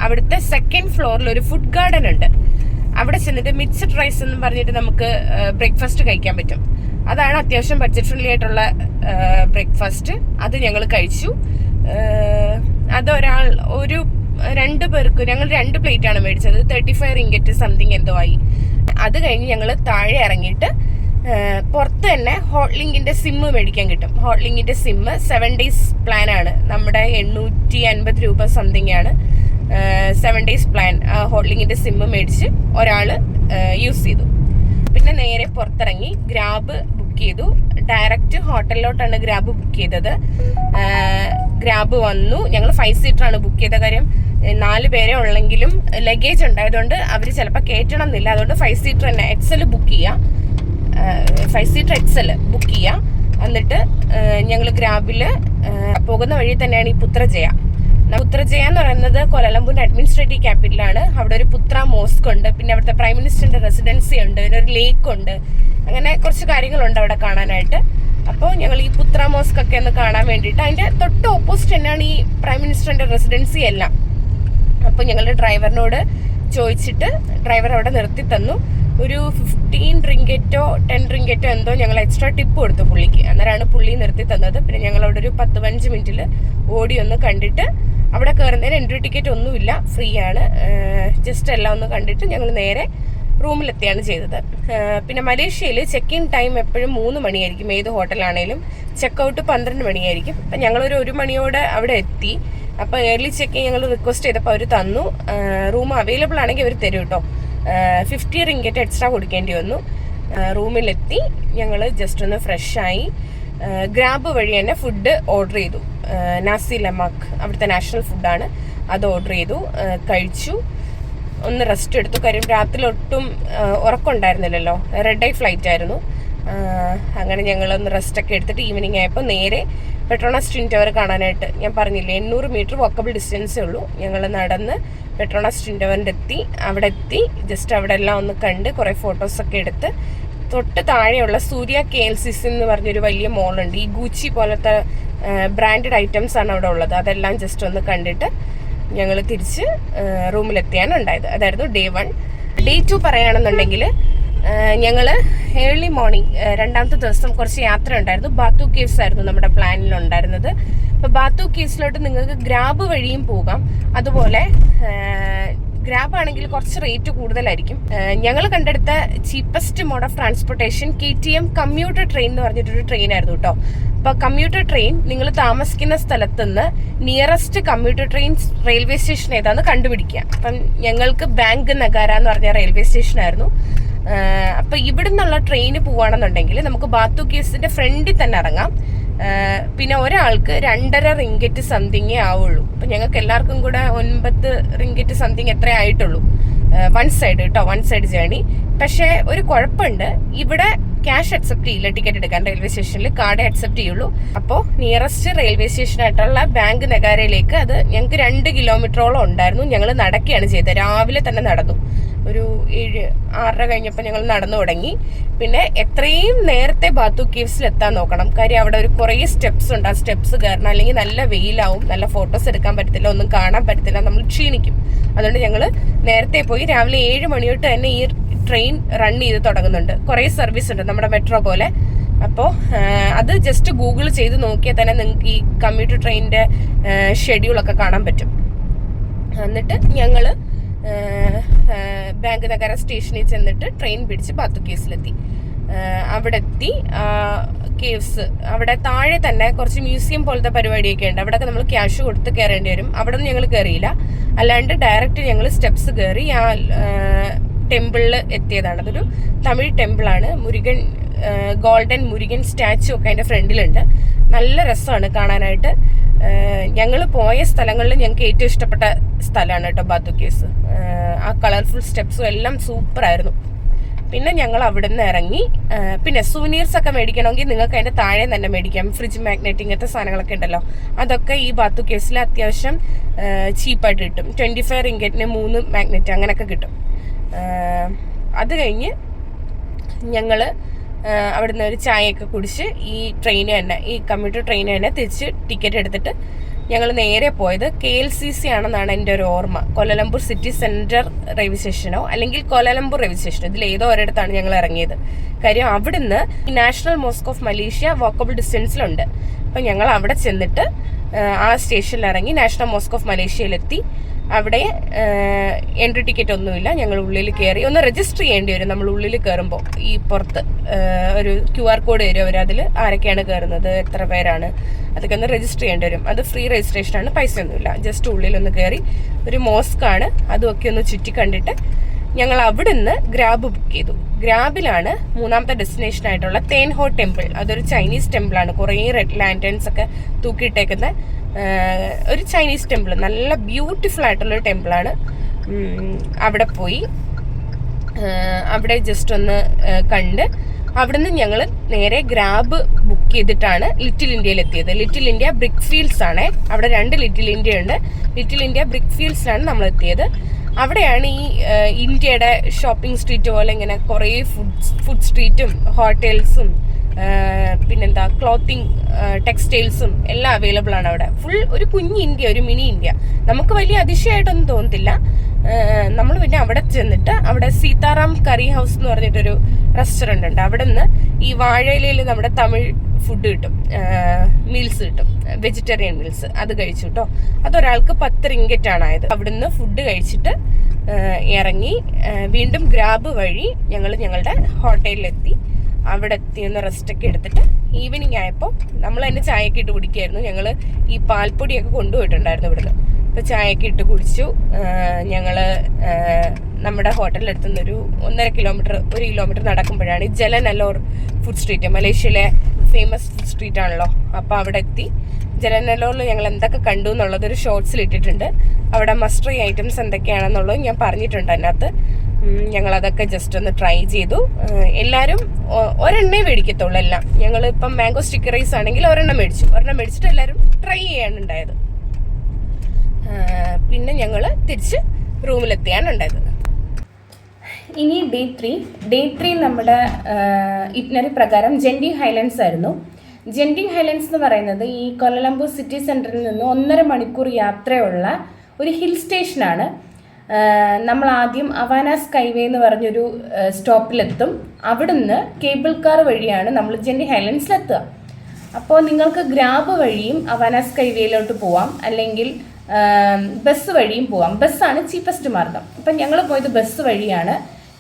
അവിടുത്തെ 2nd ഫ്ലോറിൽ ഒരു ഫുഡ് ഗാർഡൻ ഉണ്ട്. അവിടെ ചെന്നിട്ട് മിക്സഡ് റൈസ് എന്ന് പറഞ്ഞിട്ട് നമുക്ക് ബ്രേക്ക്ഫാസ്റ്റ് കഴിക്കാൻ പറ്റും. അതാണ് അത്യാവശ്യം ബഡ്ജറ്റ് ഫ്രണ്ട്ലി ആയിട്ടുള്ള ബ്രേക്ക്ഫാസ്റ്റ്. അത് ഞങ്ങൾ കഴിച്ചു. അത് ഒരു 2 പേർക്ക് ഞങ്ങൾ 2 പ്ലേറ്റാണ് മേടിച്ചത്. 35 റിങ്കറ്റ് സംതിങ് എന്തോ ആയി. അത് കഴിഞ്ഞ് ഞങ്ങൾ താഴെ ഇറങ്ങിയിട്ട് പുറത്ത് തന്നെ ഹോട്ട്ലിങ്കിന്റെ സിമ്മ് മേടിക്കാൻ കിട്ടും. ഹോട്ട്ലിങ്കിന്റെ സിമ്മ് 7 days പ്ലാനാണ്. നമ്മുടെ 850 രൂപ സംതിങ് ആണ് 7 days പ്ലാൻ. ഹോട്ട്ലിങ്കിന്റെ സിമ്മ് മേടിച്ച് ഒരാൾ യൂസ് ചെയ്തു. പിന്നെ നേരെ പുറത്തിറങ്ങി ഗ്രാബ് ബുക്ക് ചെയ്തു. ഡയറക്റ്റ് ഹോട്ടലിലോട്ടാണ് ഗ്രാബ് ബുക്ക് ചെയ്തത്. ഗ്രാബ് വന്നു. ഞങ്ങൾ 5 സീറ്ററാണ് ബുക്ക് ചെയ്ത. കാര്യം 4 പേരെ ഉള്ളെങ്കിലും ലഗേജ് ഉണ്ടായതുകൊണ്ട് അവർ ചിലപ്പോൾ കയറ്റണം എന്നില്ല. അതുകൊണ്ട് 5 സീറ്റർ തന്നെ എക്സൽ ബുക്ക് ചെയ്യുക. 5 സീറ്റർ എക്സൽ ബുക്ക് ചെയ്യുക. എന്നിട്ട് ഞങ്ങൾ ഗ്രാബിൽ പോകുന്ന വഴി തന്നെയാണ് ഈ പുത്രജയ എന്ന് പറയുന്നത് കോലാലംപൂരിന്റെ അഡ്മിനിസ്ട്രേറ്റീവ് ക്യാപിറ്റലാണ്. അവിടെ ഒരു പുത്ര മോസ്ക് ഉണ്ട്, പിന്നെ അവിടുത്തെ പ്രൈം മിനിസ്റ്ററിന്റെ റെസിഡൻസി ഉണ്ട്, പിന്നെ ഒരു ലേക്ക് ഉണ്ട്, അങ്ങനെ കുറച്ച് കാര്യങ്ങളുണ്ട് അവിടെ കാണാനായിട്ട്. അപ്പോൾ ഞങ്ങൾ ഈ പുത്ര മോസ്ക് ഒക്കെ ഒന്ന് കാണാൻ വേണ്ടിയിട്ട്, അതിന്റെ തൊട്ട് ഓപ്പോസിറ്റ് തന്നെയാണ് ഈ പ്രൈം മിനിസ്റ്ററിന്റെ റെസിഡൻസി എല്ലാം. അപ്പോൾ ഞങ്ങളുടെ ഡ്രൈവറിനോട് ചോദിച്ചിട്ട് ഡ്രൈവർ അവിടെ നിർത്തി തന്നു. ഒരു 15 റിങ്കറ്റോ 10 റിങ്കറ്റോ എന്തോ ഞങ്ങൾ എക്സ്ട്രാ ടിപ്പ് കൊടുത്തു പുള്ളിക്ക്. അന്നേരമാണ് പുള്ളി നിർത്തി തന്നത്. പിന്നെ ഞങ്ങൾ അവിടെ ഒരു 10-15 മിനിറ്റിൽ ഓടി ഒന്ന് കണ്ടിട്ട്, അവിടെ കയറുന്നതിന് എൻട്രി ടിക്കറ്റ് ഒന്നുമില്ല, ഫ്രീ ആണ്. ജസ്റ്റ് എല്ലാം ഒന്ന് കണ്ടിട്ട് ഞങ്ങൾ നേരെ റൂമിലെത്തിയാണ് ചെയ്തത്. പിന്നെ മലേഷ്യയിൽ ചെക്ക് ഇൻ ടൈം എപ്പോഴും 3 മണിയായിരിക്കും. ഏത് ഹോട്ടലാണേലും ചെക്ക് ഔട്ട് 12 മണിയായിരിക്കും. അപ്പം ഞങ്ങളൊരു 1 മണിയോടെ അവിടെ എത്തി. അപ്പോൾ ഏർലി ചെക്കിങ് ഞങ്ങൾ റിക്വസ്റ്റ് ചെയ്തപ്പോൾ അവർ തന്നു. റൂം അവൈലബിൾ ആണെങ്കിൽ അവർ തരും കേട്ടോ. 50 റിങ്കറ്റ് എക്സ്ട്രാ കൊടുക്കേണ്ടി വന്നു. റൂമിലെത്തി ഞങ്ങൾ ജസ്റ്റ് ഒന്ന് ഫ്രഷായി ഗ്രാബ് വഴി തന്നെ ഫുഡ് ഓർഡർ ചെയ്തു. നാസി ലമാക്ക് അവിടുത്തെ നാഷണൽ ഫുഡാണ്, അത് ഓർഡർ ചെയ്തു, കഴിച്ചു. ഒന്ന് റെസ്റ്റ് എടുത്തു. കാര്യം രാത്രി ഒട്ടും ഉറക്കമുണ്ടായിരുന്നില്ലല്ലോ, റെഡ് ഐ ഫ്ലൈറ്റ് ആയിരുന്നു. അങ്ങനെ ഞങ്ങളൊന്ന് റെസ്റ്റൊക്കെ എടുത്തിട്ട് ഈവനിങ് ആയപ്പോൾ നേരെ പെട്രോണാസ് ട്വിൻ ടവർ കാണാനായിട്ട്, ഞാൻ പറഞ്ഞില്ലേ 800 മീറ്റർ വാക്കബിൾ ഡിസ്റ്റൻസേ ഉള്ളൂ. ഞങ്ങൾ നടന്ന് പെട്രോണാസ് ട്വിൻ ടവറിൻ്റെ അവിടെ എത്തി. ജസ്റ്റ് അവിടെ എല്ലാം ഒന്ന് കണ്ട് കുറേ ഫോട്ടോസൊക്കെ എടുത്ത് തൊട്ട് താഴെയുള്ള സൂര്യ KLCC എന്ന് പറഞ്ഞൊരു വലിയ മോളുണ്ട്. ഈ ഗൂച്ചി പോലത്തെ ബ്രാൻഡഡ് ഐറ്റംസ് ആണ് അവിടെ ഉള്ളത്. അതെല്ലാം ജസ്റ്റ് ഒന്ന് കണ്ടിട്ട് ഞങ്ങൾ തിരിച്ച് റൂമിലെത്തിയാണ് ഉണ്ടായത്. അതായിരുന്നു ഡേ 1. ഡേ 2 പറയുകയാണെന്നുണ്ടെങ്കിൽ ഞങ്ങൾ ഏർലി മോർണിംഗ് രണ്ടാമത്തെ ദിവസം കുറച്ച് യാത്ര ഉണ്ടായിരുന്നു. ബാത്തു കേവ്സ് ആയിരുന്നു നമ്മുടെ പ്ലാനിലുണ്ടായിരുന്നത്. അപ്പോൾ ബാത്തു കേവ്സിലോട്ട് നിങ്ങൾക്ക് ഗ്രാബ് വഴിയും പോകാം. അതുപോലെ ഗ്രാബ് ആണെങ്കിൽ കുറച്ച് റേറ്റ് കൂടുതലായിരിക്കും. ഞങ്ങൾ കണ്ടെടുത്ത cheapest mode of transportation KTM commuter train എന്ന് പറഞ്ഞിട്ടൊരു ട്രെയിൻ ആയിരുന്നു കേട്ടോ. അപ്പോൾ കമ്മ്യൂട്ടർ ട്രെയിൻ നിങ്ങൾ താമസിക്കുന്ന സ്ഥലത്ത് നിന്ന് nearest commuter train railway station ഏതാണെന്ന് കണ്ടുപിടിക്കുക. അപ്പം ഞങ്ങൾക്ക് ബാങ്ക് നഗാര എന്ന് പറഞ്ഞ റെയിൽവേ സ്റ്റേഷനായിരുന്നു. അപ്പോൾ ഇവിടെ നിന്നുള്ള ട്രെയിന് പോവുകയാണെന്നുണ്ടെങ്കിൽ നമുക്ക് ബാത്തു കേവ്സിന്റെ ഫ്രണ്ടിൽ തന്നെ ഇറങ്ങാം. പിന്നെ ഒരാൾക്ക് 2.5 റിങ്കറ്റ് സംതിങ്ങേ ആവുള്ളൂ. അപ്പം ഞങ്ങൾക്ക് എല്ലാവർക്കും കൂടെ 9 റിങ്കറ്റ് സംതിങ് എത്ര ആയിട്ടുള്ളൂ. 1 സൈഡ് കേട്ടോ, 1 സൈഡ് ജേണി. പക്ഷേ ഒരു കുഴപ്പമുണ്ട്, ഇവിടെ ക്യാഷ് അക്സെപ്റ്റ് ചെയ്യില്ല ടിക്കറ്റ് എടുക്കാൻ. റെയിൽവേ സ്റ്റേഷനിൽ കാർഡ് അക്സെപ്റ്റ് ചെയ്യുള്ളൂ. അപ്പോൾ നിയറസ്റ്റ് റെയിൽവേ സ്റ്റേഷനായിട്ടുള്ള ബാങ്ക് നഗാരയിലേക്ക് അത് ഞങ്ങൾക്ക് 2 കിലോമീറ്ററോളം ഉണ്ടായിരുന്നു. ഞങ്ങൾ നടക്കുകയാണ് ചെയ്തത്. രാവിലെ തന്നെ നടന്നു. ഒരു 7-6 കഴിഞ്ഞപ്പോൾ ഞങ്ങൾ നടന്നു തുടങ്ങി. പിന്നെ എത്രയും നേരത്തെ ബാത്തു കേവ്സിൽ എത്താൻ നോക്കണം. കാര്യം അവിടെ ഒരു കുറേ സ്റ്റെപ്സ് ഉണ്ട്. ആ സ്റ്റെപ്സ് കയറണം, അല്ലെങ്കിൽ നല്ല വെയിലാവും, നല്ല ഫോട്ടോസ് എടുക്കാൻ പറ്റത്തില്ല, ഒന്നും കാണാൻ പറ്റത്തില്ല, നമ്മൾ ക്ഷീണിക്കും. അതുകൊണ്ട് ഞങ്ങൾ നേരത്തെ പോയി. രാവിലെ 7 മണി തൊട്ട് തന്നെ ഈ ട്രെയിൻ റൺ ചെയ്ത് തുടങ്ങുന്നുണ്ട്. കുറേ സർവീസ് ഉണ്ട് നമ്മുടെ മെട്രോ പോലെ. അപ്പോൾ അത് ജസ്റ്റ് ഗൂഗിൾ ചെയ്ത് നോക്കിയാൽ തന്നെ നിങ്ങൾക്ക് ഈ കമ്മ്യൂട്ടർ ട്രെയിനിൻ്റെ ഷെഡ്യൂളൊക്കെ കാണാൻ പറ്റും. എന്നിട്ട് ഞങ്ങൾ ബാങ്ക് നഗര സ്റ്റേഷനിൽ ചെന്നിട്ട് ട്രെയിൻ പിടിച്ച് ബാത്തു കേവ്സിലെത്തി. അവിടെ എത്തി കേവ്സ് അവിടെ താഴെ തന്നെ കുറച്ച് മ്യൂസിയം പോലത്തെ പരിപാടിയൊക്കെ ഉണ്ട്. അവിടെയൊക്കെ നമ്മൾ ക്യാഷ് കൊടുത്ത് കയറേണ്ടി വരും. അവിടെ ഒന്നും ഞങ്ങൾ കയറിയില്ല. അല്ലാണ്ട് ഡയറക്റ്റ് ഞങ്ങൾ സ്റ്റെപ്സ് കയറി ആ ടെമ്പിളിൽ എത്തിയതാണ്. അതൊരു തമിഴ് ടെമ്പിളാണ്. മുരുകൻ ഗോൾഡൻ മുരുകൻ സ്റ്റാച്ചു ഒക്കെ അതിൻ്റെ ഫ്രണ്ടിലുണ്ട്. നല്ല രസമാണ് കാണാനായിട്ട്. ഞങ്ങൾ പോയ സ്ഥലങ്ങളിൽ ഞങ്ങൾക്ക് ഏറ്റവും ഇഷ്ടപ്പെട്ട സ്ഥലമാണ് കേട്ടോ ബാത്തു കേവ്സ്. ആ കളർഫുൾ സ്റ്റെപ്സും എല്ലാം സൂപ്പറായിരുന്നു. പിന്നെ ഞങ്ങൾ അവിടെ നിന്ന് ഇറങ്ങി. പിന്നെ സൂനിയേഴ്സ് ഒക്കെ മേടിക്കണമെങ്കിൽ നിങ്ങൾക്ക് അതിൻ്റെ താഴെ തന്നെ മേടിക്കാം. ഫ്രിഡ്ജ് മാഗ്നറ്റ് ഇങ്ങനത്തെ സാധനങ്ങളൊക്കെ ഉണ്ടല്ലോ, അതൊക്കെ ഈ ബാത്തു കേവ്സിൽ അത്യാവശ്യം ചീപ്പായിട്ട് കിട്ടും. 25 റിങ്കറ്റിന് 3 മാഗ്നറ്റ് അങ്ങനെയൊക്കെ കിട്ടും. അത് കഴിഞ്ഞ് ഞങ്ങൾ അവിടുന്ന് ഒരു ചായയൊക്കെ കുടിച്ച് ഈ ട്രെയിന് തന്നെ, ഈ കമ്മ്യൂട്ടർ ട്രെയിന് തന്നെ തിരിച്ച് ടിക്കറ്റ് എടുത്തിട്ട് ഞങ്ങൾ നേരെ പോയത് KLCC ആണെന്നാണ് എൻ്റെ ഒരു ഓർമ്മ. കോലാലംപൂർ സിറ്റി സെൻറ്റർ റെയിൽവേ സ്റ്റേഷനോ അല്ലെങ്കിൽ കോലാലംപൂർ റെയിൽവേ സ്റ്റേഷനോ, ഇതിൽ ഏതോ ഒരിടത്താണ് ഞങ്ങൾ ഇറങ്ങിയത്. കാര്യം അവിടുന്ന് national mosque of Malaysia walkable ഡിസ്റ്റൻസിലുണ്ട്. അപ്പം ഞങ്ങൾ അവിടെ ചെന്നിട്ട് ആ സ്റ്റേഷനിൽ ഇറങ്ങി നാഷണൽ മോസ്ക് ഓഫ് മലേഷ്യയിലെത്തി. അവിടെ എൻട്രി ടിക്കറ്റ് ഒന്നുമില്ല. ഞങ്ങൾ ഉള്ളിൽ കയറി. ഒന്ന് രജിസ്റ്റർ ചെയ്യേണ്ടി വരും നമ്മൾ ഉള്ളിൽ കയറുമ്പോൾ. ഈ പുറത്ത് ഒരു QR കോഡ് വരും. അവർ അതിൽ ആരൊക്കെയാണ് കയറുന്നത്, എത്ര പേരാണ്, അതൊക്കെ ഒന്ന് രജിസ്റ്റർ ചെയ്യേണ്ടി വരും. അത് ഫ്രീ രജിസ്ട്രേഷനാണ്, പൈസ ഒന്നുമില്ല. ജസ്റ്റ് ഉള്ളിലൊന്ന് കയറി ഒരു മോസ്കാണ്, അതുമൊക്കെ ഒന്ന് ചുറ്റി കണ്ടിട്ട് ഞങ്ങൾ അവിടെ നിന്ന് ഗ്രാബ് ബുക്ക് ചെയ്തു. ഗ്രാബിലാണ് മൂന്നാമത്തെ ഡെസ്റ്റിനേഷൻ ആയിട്ടുള്ള തേൻഹോ ടെമ്പിൾ. അതൊരു ചൈനീസ് ടെമ്പിളാണ്. കുറേ റെഡ് ലാൻറ്റേൺസ് ഒക്കെ തൂക്കിയിട്ടേക്കുന്ന ഒരു ചൈനീസ് ടെമ്പിൾ. നല്ല ബ്യൂട്ടിഫുൾ ആയിട്ടുള്ളൊരു ടെമ്പിളാണ്. അവിടെ പോയി അവിടെ ജസ്റ്റ് ഒന്ന് കണ്ട് അവിടുന്ന് ഞങ്ങൾ നേരെ ഗ്രാബ് ബുക്ക് ചെയ്തിട്ടാണ് ലിറ്റിൽ ഇന്ത്യയിൽ എത്തിയത്. ലിറ്റിൽ ഇന്ത്യ ബ്രിക്ക് ഫീൽഡ്സ് ആണ്. അവിടെ 2 ലിറ്റിൽ ഇന്ത്യ ഉണ്ട്. ലിറ്റിൽ ഇന്ത്യ ബ്രിക്ക് ഫീൽഡ്സിലാണ് നമ്മൾ എത്തിയത്. അവിടെയാണ് ഈ ഇന്ത്യയുടെ ഷോപ്പിംഗ് സ്ട്രീറ്റ് പോലെ ഇങ്ങനെ കുറേ ഫുഡ് സ്ട്രീറ്റും ഹോട്ടൽസും പിന്നെന്താ ക്ലോത്തിങ് ടെക്സ്റ്റൈൽസും എല്ലാം അവൈലബിൾ ആണ് അവിടെ. ഫുൾ ഒരു കുഞ്ഞ് ഇന്ത്യ, ഒരു മിനി ഇന്ത്യ. നമുക്ക് വലിയ അതിശയമായിട്ടൊന്നും തോന്നത്തില്ല. നമ്മൾ പിന്നെ അവിടെ ചെന്നിട്ട് അവിടെ സീതാറാം കറി ഹൗസ് എന്ന് പറഞ്ഞിട്ടൊരു റെസ്റ്റോറൻ്റ് ഉണ്ട്. അവിടെ നിന്ന് ഈ വാഴയിലയിൽ നമ്മുടെ തമിഴ് ഫുഡ് കിട്ടും, മീൽസ് കിട്ടും, വെജിറ്റേറിയൻ മീൽസ്. അത് കഴിച്ചു കേട്ടോ. അതൊരാൾക്ക് 10 റിങ്കറ്റാണ് ആയത്. അവിടുന്ന് ഫുഡ് കഴിച്ചിട്ട് ഇറങ്ങി വീണ്ടും ഗ്രാബ് വഴി ഞങ്ങൾ ഞങ്ങളുടെ ഹോട്ടലിലെത്തി. അവിടെ എത്തി ഒന്ന് റെസ്റ്റൊക്കെ എടുത്തിട്ട് ഈവനിങ് ആയപ്പോൾ നമ്മൾ തന്നെ ചായയൊക്കെ ഇട്ട് കുടിക്കായിരുന്നു. ഞങ്ങൾ ഈ പാൽപ്പൊടിയൊക്കെ കൊണ്ടുപോയിട്ടുണ്ടായിരുന്നു ഇവിടുന്ന്. അപ്പോൾ ചായയൊക്കെ ഇട്ട് കുടിച്ചു. ഞങ്ങൾ നമ്മുടെ ഹോട്ടലിലെടുത്തുനിന്നൊരു 1.5 കിലോമീറ്റർ 1 കിലോമീറ്റർ നടക്കുമ്പോഴാണ് ഈ ജലനലോർ ഫുഡ് സ്ട്രീറ്റ്. മലേഷ്യയിലെ ഫേമസ് ഫുഡ് സ്ട്രീറ്റ് ആണല്ലോ. അപ്പോൾ അവിടെ എത്തി. ജലനലോറിൽ ഞങ്ങൾ എന്തൊക്കെ കണ്ടു എന്നുള്ളതൊരു ഷോർട്സിൽ ഇട്ടിട്ടുണ്ട്. അവിടെ മസ്റ്ററി ഐറ്റംസ് എന്തൊക്കെയാണെന്നുള്ളത് ഞാൻ പറഞ്ഞിട്ടുണ്ട് അതിനകത്ത്. ഞങ്ങളതൊക്കെ ജസ്റ്റ് ഒന്ന് ട്രൈ ചെയ്തു. എല്ലാവരും ഒരെണ്ണേ മേടിക്കത്തുള്ളൂ എല്ലാം. ഞങ്ങൾ ഇപ്പം മാംഗോ സ്റ്റിക്കി റൈസ് ആണെങ്കിൽ ഒരെണ്ണം മേടിച്ചിട്ട് എല്ലാവരും ട്രൈ ചെയ്യാനുണ്ടായത്. പിന്നെ ഞങ്ങൾ തിരിച്ച് റൂമിലെത്തിയാണ് ഉണ്ടായത്. ഇനി ഡേ ത്രീ നമ്മുടെ ഇറ്റിനറി പ്രകാരം ജെൻഡിങ് ഹൈലൻഡ്സ് ആയിരുന്നു. ജെൻഡിങ് ഹൈലൻഡ്സ് എന്ന് പറയുന്നത് ഈ കൊലലംബൂർ സിറ്റി സെൻറ്ററിൽ നിന്ന് 1.5 മണിക്കൂർ യാത്രയുള്ള ഒരു ഹിൽ സ്റ്റേഷനാണ്. നമ്മൾ ആദ്യം അവാന സ്കൈവേ എന്ന് പറഞ്ഞൊരു സ്റ്റോപ്പിലെത്തും. അവിടുന്ന് കേബിൾ കാർ വഴിയാണ് നമ്മൾ ജെൻഡിങ് ഹൈലൻഡ്സിലെത്തുക. അപ്പോൾ നിങ്ങൾക്ക് ഗ്രാബ് വഴിയും അവാന സ്കൈവേയിലോട്ട് പോവാം, അല്ലെങ്കിൽ ബസ് വഴിയും പോവാം. ബസ്സാണ് ചീപ്പസ്റ്റ് മാർഗം. അപ്പം ഞങ്ങൾ പോയത് ബസ് വഴിയാണ്.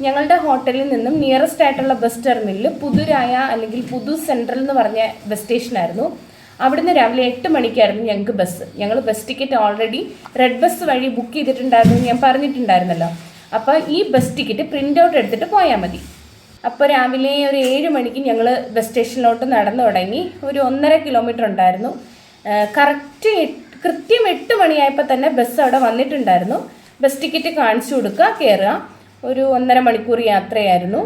ഞങ്ങളുടെ ഹോട്ടലിൽ നിന്നും നിയറസ്റ്റ് ആയിട്ടുള്ള ബസ് ടെർമിനൽ പുതുരായ അല്ലെങ്കിൽ പുതു സെൻട്രൽ എന്ന് പറഞ്ഞ ബസ് സ്റ്റേഷനായിരുന്നു. അവിടുന്ന് രാവിലെ 8 മണിക്കായിരുന്നു ഞങ്ങൾക്ക് ബസ്. ഞങ്ങൾ bus ticket already red bus വഴി ബുക്ക് ചെയ്തിട്ടുണ്ടായിരുന്നു, ഞാൻ പറഞ്ഞിട്ടുണ്ടായിരുന്നല്ലോ. അപ്പോൾ ഈ ബസ് ടിക്കറ്റ് പ്രിൻ്റ് ഔട്ട് എടുത്തിട്ട് പോയാൽ മതി. അപ്പോൾ രാവിലെ ഒരു 7 മണിക്ക് ഞങ്ങൾ ബസ് സ്റ്റേഷനിലോട്ട് നടന്നു തുടങ്ങി. ഒരു 1.5 കിലോമീറ്റർ ഉണ്ടായിരുന്നു. കൃത്യം 8 മണിയായപ്പോൾ തന്നെ ബസ് അവിടെ വന്നിട്ടുണ്ടായിരുന്നു. ബസ് ടിക്കറ്റ് കാണിച്ചു കൊടുക്കുക, കയറുക. ഒരു 1.5 മണിക്കൂർ യാത്രയായിരുന്നു.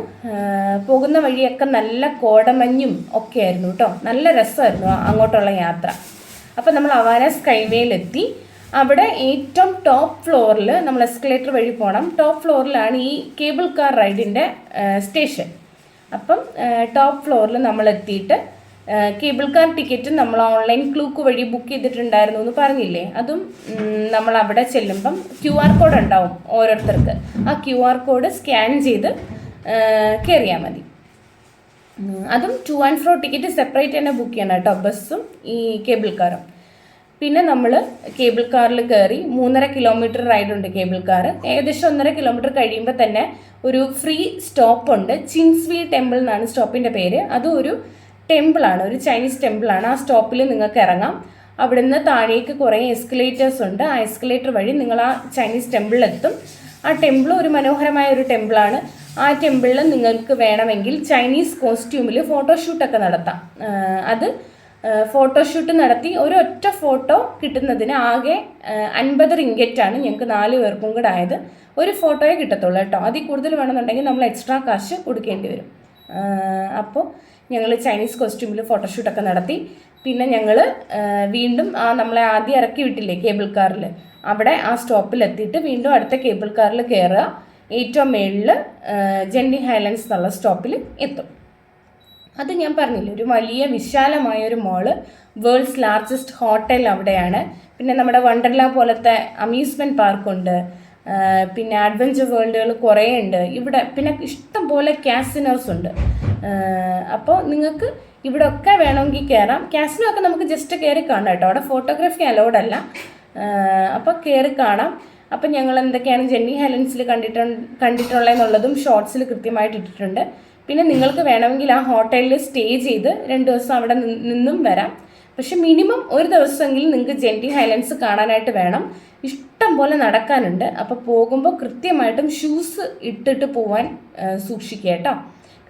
പോകുന്ന വഴിയൊക്കെ നല്ല കോടമഞ്ഞും ഒക്കെ ആയിരുന്നു കേട്ടോ. നല്ല രസമായിരുന്നു അങ്ങോട്ടുള്ള യാത്ര. അപ്പോൾ നമ്മൾ അവാന സ്കൈവേയിലെത്തി. അവിടെ ഏറ്റവും ടോപ്പ് ഫ്ലോറിൽ നമ്മൾ എസ്കലേറ്റർ വഴി പോകണം. ടോപ്പ് ഫ്ലോറിലാണ് ഈ കേബിൾ കാർ റൈഡിൻ്റെ സ്റ്റേഷൻ. അപ്പം ടോപ്പ് ഫ്ലോറിൽ നമ്മൾ എത്തിയിട്ട് കേബിൾ കാർ ടിക്കറ്റ് നമ്മൾ ഓൺലൈൻ ക്ലൂക്ക് വഴി ബുക്ക് ചെയ്തിട്ടുണ്ടായിരുന്നു എന്ന് പറഞ്ഞില്ലേ, അതും നമ്മൾ അവിടെ ചെല്ലുമ്പം QR കോഡ് ഉണ്ടാവും ഓരോരുത്തർക്ക്. ആ QR കോഡ് സ്കാൻ ചെയ്ത് കയറിയാൽ മതി. അതും two and fro ticket separate തന്നെ ബുക്ക് ചെയ്യണം കേട്ടോ, ബസ്സും ഈ കേബിൾ കാറും. പിന്നെ നമ്മൾ കേബിൾ കാറിൽ കയറി 3.5 കിലോമീറ്റർ റൈഡുണ്ട് കേബിൾ കാർ. ഏകദേശം 1.5 കിലോമീറ്റർ കഴിയുമ്പോൾ തന്നെ ഒരു ഫ്രീ സ്റ്റോപ്പുണ്ട്. ചിങ്സ്വി ടെമ്പിൾ എന്നാണ് സ്റ്റോപ്പിൻ്റെ പേര്. അതും ഒരു ടെമ്പിളാണ്, ഒരു ചൈനീസ് ടെമ്പിളാണ്. ആ സ്റ്റോപ്പിൽ നിങ്ങൾക്ക് ഇറങ്ങാം. അവിടുന്ന് താഴേക്ക് കുറേ എസ്കലേറ്റേഴ്സ് ഉണ്ട്. ആ എസ്കലേറ്റർ വഴി നിങ്ങൾ ആ ചൈനീസ് ടെമ്പിളിലെത്തും. ആ ടെമ്പിൾ ഒരു മനോഹരമായ ഒരു ടെമ്പിളാണ്. ആ ടെമ്പിളിൽ നിങ്ങൾക്ക് വേണമെങ്കിൽ ചൈനീസ് കോസ്റ്റ്യൂമിൽ ഫോട്ടോഷൂട്ടൊക്കെ നടത്താം. അത് ഫോട്ടോഷൂട്ട് നടത്തി ഒരൊറ്റ ഫോട്ടോ കിട്ടുന്നതിന് ആകെ 50 റിങ്കറ്റാണ് ഞങ്ങൾക്ക് 4 പേർക്കും കൂടെ ആയത്. ഒരു ഫോട്ടോയെ കിട്ടത്തുള്ളൂ കേട്ടോ. അതിൽ കൂടുതൽ വേണമെന്നുണ്ടെങ്കിൽ നമ്മൾ എക്സ്ട്രാ കാശ് കൊടുക്കേണ്ടി വരും. അപ്പോൾ ഞങ്ങൾ ചൈനീസ് കോസ്റ്റ്യൂമിൽ ഫോട്ടോഷൂട്ടൊക്കെ നടത്തി. പിന്നെ ഞങ്ങൾ വീണ്ടും നമ്മളെ ആദ്യം ഇറക്കി വിട്ടില്ലേ കേബിൾ കാറിൽ, അവിടെ ആ സ്റ്റോപ്പിലെത്തിയിട്ട് വീണ്ടും അടുത്ത കേബിൾ കാറിൽ കയറുക. ഏറ്റവും മേളിൽ ജെൻഡിങ് ഹൈലൻഡ്സ് എന്നുള്ള സ്റ്റോപ്പിൽ എത്തും. അത് ഞാൻ പറഞ്ഞില്ല, ഒരു വലിയ വിശാലമായൊരു മോള്, വേൾഡ്സ് ലാർജസ്റ്റ് ഹോട്ടൽ അവിടെയാണ്. പിന്നെ നമ്മുടെ വണ്ടർല പോലത്തെ അമ്യൂസ്മെൻറ്റ് പാർക്കുണ്ട്. പിന്നെ അഡ്വഞ്ചർ വേൾഡുകൾ കുറേ ഉണ്ട് ഇവിടെ. പിന്നെ ഇഷ്ടം പോലെ കാസിനോസ് ഉണ്ട്. അപ്പോൾ നിങ്ങൾക്ക് ഇവിടെ ഒക്കെ വേണമെങ്കിൽ കയറാം. കാസിനോ ഒക്കെ നമുക്ക് ജസ്റ്റ് കയറി കാണാം കേട്ടോ. അവിടെ ഫോട്ടോഗ്രാഫി അലൗഡ് അല്ല. അപ്പോൾ കയറി കാണാം. അപ്പം ഞങ്ങൾ എന്തൊക്കെയാണ് ജെൻഡിങ് ഹൈലൻഡ്സിൽ കണ്ടിട്ടുള്ളതെന്നുള്ളതും ഷോർട്സിൽ കൃത്യമായിട്ട് ഇട്ടിട്ടുണ്ട്. പിന്നെ നിങ്ങൾക്ക് വേണമെങ്കിൽ ആ ഹോട്ടലിൽ സ്റ്റേ ചെയ്ത് 2 ദിവസം അവിടെ നിന്നും വരാം. പക്ഷെ മിനിമം ഒരു ദിവസമെങ്കിലും നിങ്ങൾക്ക് ജെൻഡിങ് ഹൈലൻഡ്സ് കാണാനായിട്ട് വേണം. ഇഷ്ടം പോലെ നടക്കാനുണ്ട്. അപ്പോൾ പോകുമ്പോൾ കൃത്യമായിട്ടും ഷൂസ് ഇട്ടിട്ട് പോവാൻ സൂക്ഷിക്കുക കേട്ടോ.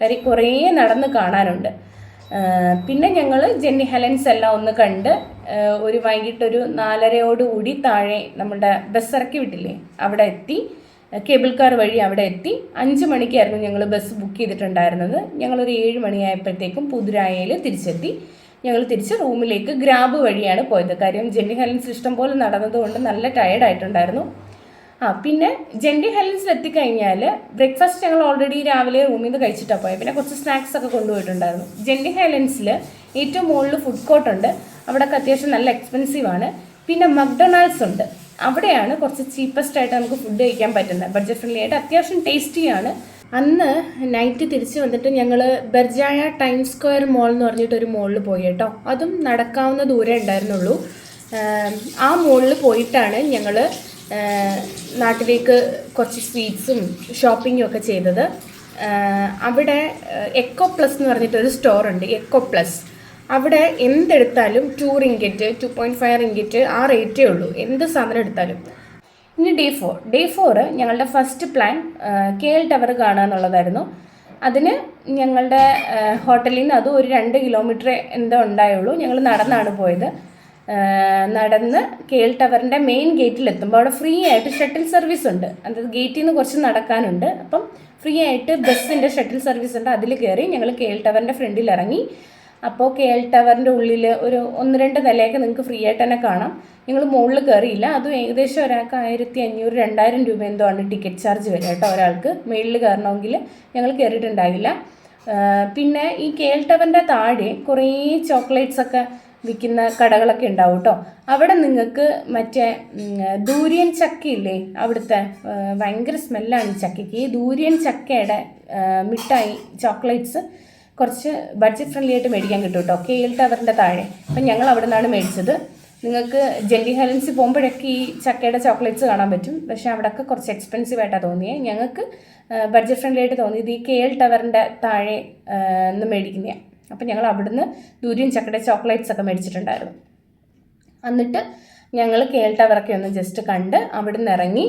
കാര്യം കുറേ നടന്ന് കാണാനുണ്ട്. പിന്നെ ഞങ്ങൾ ജെന്നി ഹെലൻസ് എല്ലാം ഒന്ന് കണ്ട് ഒരു വൈകിട്ടൊരു 4:30 താഴെ നമ്മുടെ ബസ് ഇറക്കി വിട്ടില്ലേ അവിടെ എത്തി. കേബിൾ കാർ വഴി അവിടെ എത്തി. 5 മണിക്കായിരുന്നു ഞങ്ങൾ ബസ് ബുക്ക് ചെയ്തിട്ടുണ്ടായിരുന്നത്. ഞങ്ങളൊരു 7 മണിയായപ്പോഴത്തേക്കും പുതുരായയിൽ തിരിച്ചെത്തി. ഞങ്ങൾ തിരിച്ച് റൂമിലേക്ക് ഗ്രാബ് വഴിയാണ് പോയത്. കാര്യം ജെന്നി ഹെലൻസ് ഇഷ്ടംപോലെ നടന്നതുകൊണ്ട് നല്ല ടയേർഡായിട്ടുണ്ടായിരുന്നു. പിന്നെ ജെന്നി ഹെലൻസിൽ എത്തിക്കഴിഞ്ഞാൽ ബ്രേക്ക്ഫാസ്റ്റ് ഞങ്ങൾ ഓൾറെഡി രാവിലെ റൂമിൽ നിന്ന് കഴിച്ചിട്ടാണ് പോയത്. പിന്നെ കുറച്ച് സ്നാക്സ് ഒക്കെ കൊണ്ടുപോയിട്ടുണ്ടായിരുന്നു. ജെന്നി ഹെലൻസിൽ ഏറ്റവും മുകളിൽ ഫുഡ് കോർട്ടുണ്ട്. അവിടെയൊക്കെ അത്യാവശ്യം നല്ല എക്സ്പെൻസീവ് ആണ്. പിന്നെ മക്ഡൊണാൾഡ്സ് ഉണ്ട്. അവിടെയാണ് കുറച്ച് ചീപ്പസ്റ്റ് ആയിട്ട് നമുക്ക് ഫുഡ് കഴിക്കാൻ പറ്റുന്നത്. ബഡ്ജറ്റ് ഫ്രണ്ട്ലി ആയിട്ട് അത്യാവശ്യം ടേസ്റ്റിയാണ്. അന്ന് നൈറ്റ് തിരിച്ച് വന്നിട്ട് ഞങ്ങൾ ബെർജായ ടൈം സ്ക്വയർ മോൾ എന്ന് പറഞ്ഞിട്ടൊരു മോളിൽ പോയി കേട്ടോ. അതും നടക്കാവുന്ന ദൂരം ഉണ്ടായിരുന്നുള്ളൂ. ആ മോളിൽ പോയിട്ടാണ് ഞങ്ങൾ നാട്ടിലേക്ക് കുറച്ച് സ്വീറ്റ്സും ഷോപ്പിങ്ങും ഒക്കെ ചെയ്തത്. അവിടെ എക്കോ പ്ലസ് എന്ന് പറഞ്ഞിട്ടൊരു സ്റ്റോറുണ്ട്, എക്കോ പ്ലസ്. അവിടെ എന്തെടുത്താലും 2 റിങ്കറ്റ് 2.5 റിങ്കറ്റ് ആ റേറ്റേ ഉള്ളൂ എന്ത് സാധനം എടുത്താലും. ഇനി ഡേ 4 ഞങ്ങളുടെ ഫസ്റ്റ് പ്ലാൻ KL ടവർ കാണുക എന്നുള്ളതായിരുന്നു. അതിന് ഞങ്ങളുടെ ഹോട്ടലിൽ നിന്ന് അതും ഒരു 2 കിലോമീറ്റർ എന്തോ ഉണ്ടായുള്ളൂ. ഞങ്ങൾ നടന്നാണ് പോയത്. നടന്ന് KL ടവറിൻ്റെ മെയിൻ ഗേറ്റിലെത്തുമ്പോൾ അവിടെ ഫ്രീ ആയിട്ട് ഷട്ടിൽ സർവീസ് ഉണ്ട്. അതായത് ഗേറ്റിൽ നിന്ന് കുറച്ച് നടക്കാനുണ്ട്. അപ്പം ഫ്രീ ആയിട്ട് ബസ്സിൻ്റെ ഷട്ടിൽ സർവീസ് ഉണ്ട്. അതിൽ കയറി ഞങ്ങൾ KL ടവറിൻ്റെ ഫ്രണ്ടിൽ ഇറങ്ങി. അപ്പോൾ KL ടവറിൻ്റെ ഉള്ളിൽ ഒരു 1-2 നിലയൊക്കെ നിങ്ങൾക്ക് ഫ്രീ ആയിട്ട് തന്നെ കാണാം. ഞങ്ങൾ മുകളിൽ കയറിയില്ല. അതും ഏകദേശം ഒരാൾക്ക് 1500-2000 രൂപ എന്തോ ആണ് ടിക്കറ്റ് ചാർജ് വരിക കേട്ടോ ഒരാൾക്ക്. മുകളിൽ കയറണമെങ്കിൽ ഞങ്ങൾ കയറിയിട്ടുണ്ടായില്ല. പിന്നെ ഈ KL ടവറിൻ്റെ താഴെ കുറേ ചോക്ലേറ്റ്സ് ഒക്കെ വിൽക്കുന്ന കടകളൊക്കെ ഉണ്ടാവും കേട്ടോ. അവിടെ നിങ്ങൾക്ക് മറ്റേ ദൂര്യൻ ചക്കയില്ലേ, അവിടുത്തെ ഭയങ്കര സ്മെല്ലാണ് ഈ ചക്കയ്ക്ക്. ഈ ദൂര്യൻ ചക്കയുടെ മിഠായി ചോക്ലേറ്റ്സ് കുറച്ച് ബഡ്ജറ്റ് ഫ്രണ്ട്ലി ആയിട്ട് മേടിക്കാൻ കിട്ടും കേട്ടോ KL ടവറിൻ്റെ താഴെ. അപ്പം ഞങ്ങൾ അവിടെ നിന്നാണ് മേടിച്ചത്. നിങ്ങൾക്ക് ജെന്നി ഹെലൻസിൽ പോകുമ്പോഴൊക്കെ ഈ ചക്കയുടെ ചോക്ലേറ്റ്സ് കാണാൻ പറ്റും. പക്ഷേ അവിടെയൊക്കെ കുറച്ച് എക്സ്പെൻസീവ് ആയിട്ടാണ് തോന്നിയത്. ഞങ്ങൾക്ക് ബഡ്ജറ്റ് ഫ്രണ്ട്ലി ആയിട്ട് തോന്നിയത് ഈ KL ടവറിൻ്റെ താഴെ നിന്ന് മേടിക്കുന്നതാണ്. അപ്പം ഞങ്ങൾ അവിടുന്ന് ദൂര്യം ചക്കയുടെ ചോക്ലേറ്റ്സ് ഒക്കെ മേടിച്ചിട്ടുണ്ടായിരുന്നു. എന്നിട്ട് ഞങ്ങൾ KL ടവറൊക്കെ ഒന്ന് ജസ്റ്റ് കണ്ട് അവിടെ നിന്ന് ഇറങ്ങി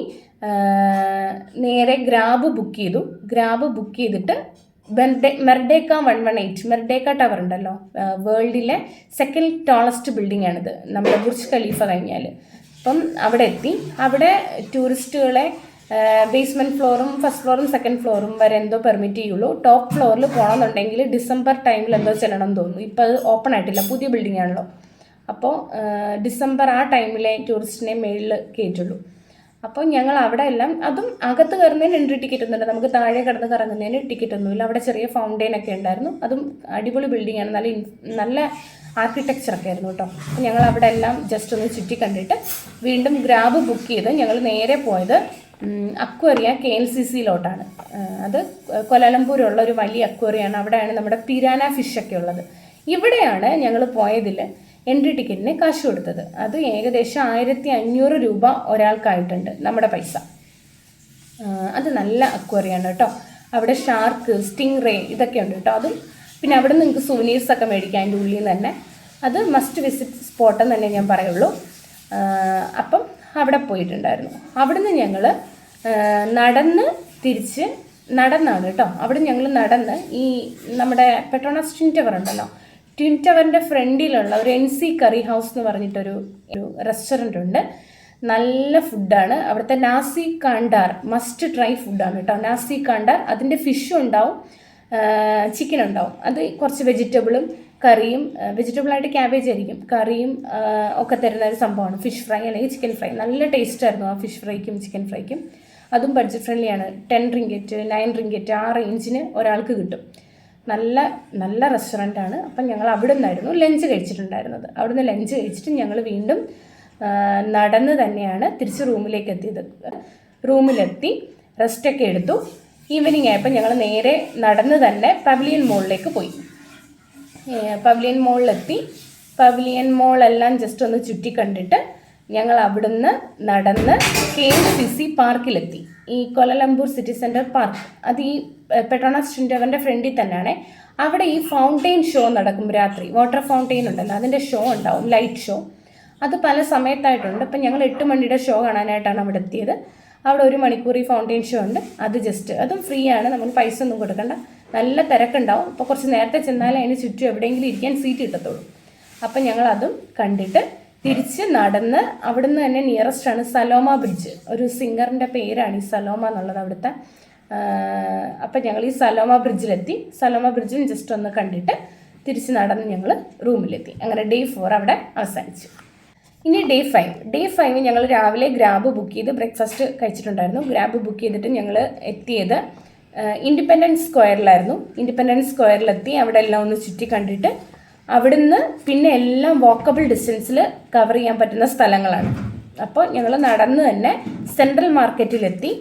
നേരെ ഗ്രാബ് ബുക്ക് ചെയ്തു. ഗ്രാബ് ബുക്ക് ചെയ്തിട്ട് മെർഡേക്ക 118 മെർഡേക്ക ടവർ ഉണ്ടല്ലോ, വേൾഡിലെ 2nd ടോളസ്റ്റ് ബിൽഡിംഗ് ആണിത്, നമ്മുടെ ബുർജ് ഖലീഫ കഴിഞ്ഞാൽ. അപ്പം അവിടെ എത്തി. അവിടെ ടൂറിസ്റ്റുകളെ ബേസ്മെൻറ്റ് ഫ്ലോറും ഫസ്റ്റ് ഫ്ലോറും സെക്കൻഡ് ഫ്ലോറും വരെ എന്തോ പെർമിറ്റ് ചെയ്യുള്ളൂ. ടോപ്പ് ഫ്ലോറിൽ പോകണമെന്നുണ്ടെങ്കിൽ ഡിസംബർ ടൈമിൽ എന്തോ ചെല്ലണം എന്ന് തോന്നുന്നു. ഇപ്പോൾ അത് ഓപ്പൺ ആയിട്ടില്ല, പുതിയ ബിൽഡിംഗ് ആണല്ലോ. അപ്പോൾ ഡിസംബർ ആ ടൈമിലെ ടൂറിസ്റ്റിനെ മേളിൽ കയറ്റുള്ളൂ. അപ്പോൾ ഞങ്ങൾ അവിടെ എല്ലാം, അതും അകത്ത് കയറുന്നതിന് എൻട്രി ടിക്കറ്റ് ഒന്നുമില്ല, നമുക്ക് താഴെ കിടന്ന് കറങ്ങുന്നതിന് ടിക്കറ്റ് ഒന്നുമില്ല. അവിടെ ചെറിയ ഫൗണ്ടെയിനൊക്കെ ഉണ്ടായിരുന്നു. അതും അടിപൊളി ബിൽഡിംഗ് ആണ്, നല്ല ആർക്കിടെക്ചറൊക്കെ ആയിരുന്നു കേട്ടോ. അപ്പോൾ ഞങ്ങൾ അവിടെ എല്ലാം ജസ്റ്റ് ഒന്ന് ചുറ്റി കണ്ടിട്ട് വീണ്ടും ഗ്രാബ് ബുക്ക് ചെയ്ത് ഞങ്ങൾ നേരെ പോയത് അക്വേറിയ KLCCയിലോട്ടാണ്. അത് കൊലാലംപൂരുള്ള ഒരു വലിയ അക്വേറിയാണ്. അവിടെയാണ് നമ്മുടെ പിരാന ഫിഷൊക്കെ ഉള്ളത്. ഇവിടെയാണ് ഞങ്ങൾ പോയതിൽ എൻട്രി ടിക്കറ്റിന് കാശ് കൊടുത്തത്. അത് ഏകദേശം 1500 രൂപ ഒരാൾക്കായിട്ടുണ്ട് നമ്മുടെ പൈസ. അത് നല്ല അക്വേറിയാണ് കേട്ടോ. അവിടെ ഷാർക്ക്, സ്റ്റിംഗ് റേ ഇതൊക്കെ ഉണ്ട് കേട്ടോ. അതും പിന്നെ അവിടെ നിങ്ങൾക്ക് സുവനീർസൊക്കെ മേടിക്കാം അതിൻ്റെ ഉള്ളിൽ നിന്ന് തന്നെ. അത് മസ്റ്റ് വിസിറ്റ് സ്പോട്ടെന്ന് തന്നെ ഞാൻ പറയുള്ളൂ. അപ്പം അവിടെ പോയിട്ടുണ്ടായിരുന്നു. അവിടുന്ന് ഞങ്ങൾ നടന്നാണ് കേട്ടോ. അവിടെ ഞങ്ങൾ നടന്ന് ഈ നമ്മുടെ പെട്രോണസ് ട്വിൻ ടവർ ഉണ്ടല്ലോ, ട്വിൻ ടവറിൻ്റെ ഫ്രണ്ടിലുള്ള ഒരു NC കറി ഹൗസ് എന്ന് പറഞ്ഞിട്ടൊരു റെസ്റ്റോറൻ്റ് ഉണ്ട്. നല്ല ഫുഡാണ്. അവിടുത്തെ നാസി കാണ്ടാർ മസ്റ്റ് ട്രൈ ഫുഡാണ് കേട്ടോ. നാസി കാണ്ടാർ, അതിൻ്റെ ഫിഷും ഉണ്ടാവും, ചിക്കൻ ഉണ്ടാവും. അത് കുറച്ച് വെജിറ്റബിളും കറിയും, വെജിറ്റബിളായിട്ട് ക്യാബേജ് ആയിരിക്കും, കറിയും ഒക്കെ തരുന്ന ഒരു സംഭവമാണ്. ഫിഷ് ഫ്രൈ അല്ലെങ്കിൽ ചിക്കൻ ഫ്രൈ. നല്ല ടേസ്റ്റായിരുന്നു ആ ഫിഷ് ഫ്രൈക്കും ചിക്കൻ ഫ്രൈക്കും. അതും ബഡ്ജറ്റ് ഫ്രണ്ട്ലിയാണ്. 10 റിങ്കറ്റ് 9 റിങ്കറ്റ് ആ റേഞ്ചിന് ഒരാൾക്ക് കിട്ടും. നല്ല റെസ്റ്റോറൻ്റാണ്. അപ്പം ഞങ്ങൾ അവിടെ നിന്നായിരുന്നു ലഞ്ച് കഴിച്ചിട്ടുണ്ടായിരുന്നത്. അവിടുന്ന് ലഞ്ച് കഴിച്ചിട്ട് ഞങ്ങൾ വീണ്ടും നടന്ന് തന്നെയാണ് തിരിച്ച് റൂമിലേക്ക് എത്തിയത്. റൂമിലെത്തി റെസ്റ്റൊക്കെ എടുത്തു. ഈവനിങ് ആയപ്പോൾ ഞങ്ങൾ നേരെ നടന്ന് തന്നെ പവലിയൻ മോളിലേക്ക് പോയി. പവലിയൻ മോളിലെത്തി. പവലിയൻ മോളെല്ലാം ജസ്റ്റ് ഒന്ന് ചുറ്റി കണ്ടിട്ട് ഞങ്ങൾ അവിടുന്ന് നടന്ന് KLCC പാർക്കിലെത്തി. ഈ കൊലാലംപൂർ സിറ്റി സെൻറ്റർ പാർക്ക്, അത് ഈ പെട്രോണസ് ട്വിൻ ടവറിൻ്റെ ഫ്രണ്ടിൽ തന്നെയാണ്. അവിടെ ഈ ഫൗണ്ടെയിൻ ഷോ നടക്കും രാത്രി. വാട്ടർ ഫൗണ്ടെയിൻ ഉണ്ടല്ലോ, അതിൻ്റെ ഷോ ഉണ്ടാവും, ലൈറ്റ് ഷോ. അത് പല സമയത്തായിട്ടുണ്ട്. അപ്പം ഞങ്ങൾ 8 മണിയുടെ ഷോ കാണാനായിട്ടാണ് അവിടെ എത്തിയത്. അവിടെ 1 മണിക്കൂർ ഈ ഫൗണ്ടെയിൻ ഷോ ഉണ്ട്. അത് അതും ഫ്രീ ആണ്, നമ്മൾ പൈസ ഒന്നും കൊടുക്കണ്ട. നല്ല തിരക്കുണ്ടാവും. അപ്പോൾ കുറച്ച് നേരത്തെ ചെന്നാലേ അതിന് ചുറ്റും എവിടെയെങ്കിലും ഇരിക്കാൻ സീറ്റ് കിട്ടത്തുള്ളൂ. അപ്പം ഞങ്ങൾ അതും കണ്ടിട്ട് തിരിച്ച് നടന്ന് അവിടുന്ന് തന്നെ നിയറസ്റ്റ് ആണ് സലോമ ബ്രിഡ്ജ്. ഒരു സിംഗറിൻ്റെ പേരാണ് ഈ സലോമ എന്നുള്ളത് അവിടുത്തെ. അപ്പം ഞങ്ങൾ ഈ സലോമ ബ്രിഡ്ജിലെത്തി. സലോമ ബ്രിഡ്ജിൽ ജസ്റ്റ് ഒന്ന് കണ്ടിട്ട് തിരിച്ച് നടന്ന് ഞങ്ങൾ റൂമിലെത്തി. അങ്ങനെ ഡേ 4 അവിടെ അവസാനിച്ചു. ഇനി ഡേ 5 ഞങ്ങൾ രാവിലെ ഗ്രാബ് ബുക്ക് ചെയ്ത് ബ്രേക്ക്ഫാസ്റ്റ് കഴിച്ചിട്ടുണ്ടായിരുന്നു. ഗ്രാബ് ബുക്ക് ചെയ്തിട്ട് ഞങ്ങൾ എത്തിയത് ഇൻഡിപെൻഡൻസ് സ്ക്വയറിലായിരുന്നു. ഇൻഡിപെൻഡൻസ് സ്ക്വയറിലെത്തി അവിടെ എല്ലാം ഒന്ന് ചുറ്റി കണ്ടിട്ട് അവിടുന്ന് പിന്നെ എല്ലാം വാക്കബിൾ ഡിസ്റ്റൻസിൽ കവർ ചെയ്യാൻ പറ്റുന്ന സ്ഥലങ്ങളാണ്. അപ്പോൾ ഞങ്ങൾ നടന്ന് തന്നെ സെൻട്രൽ മാർക്കറ്റിലെത്തി.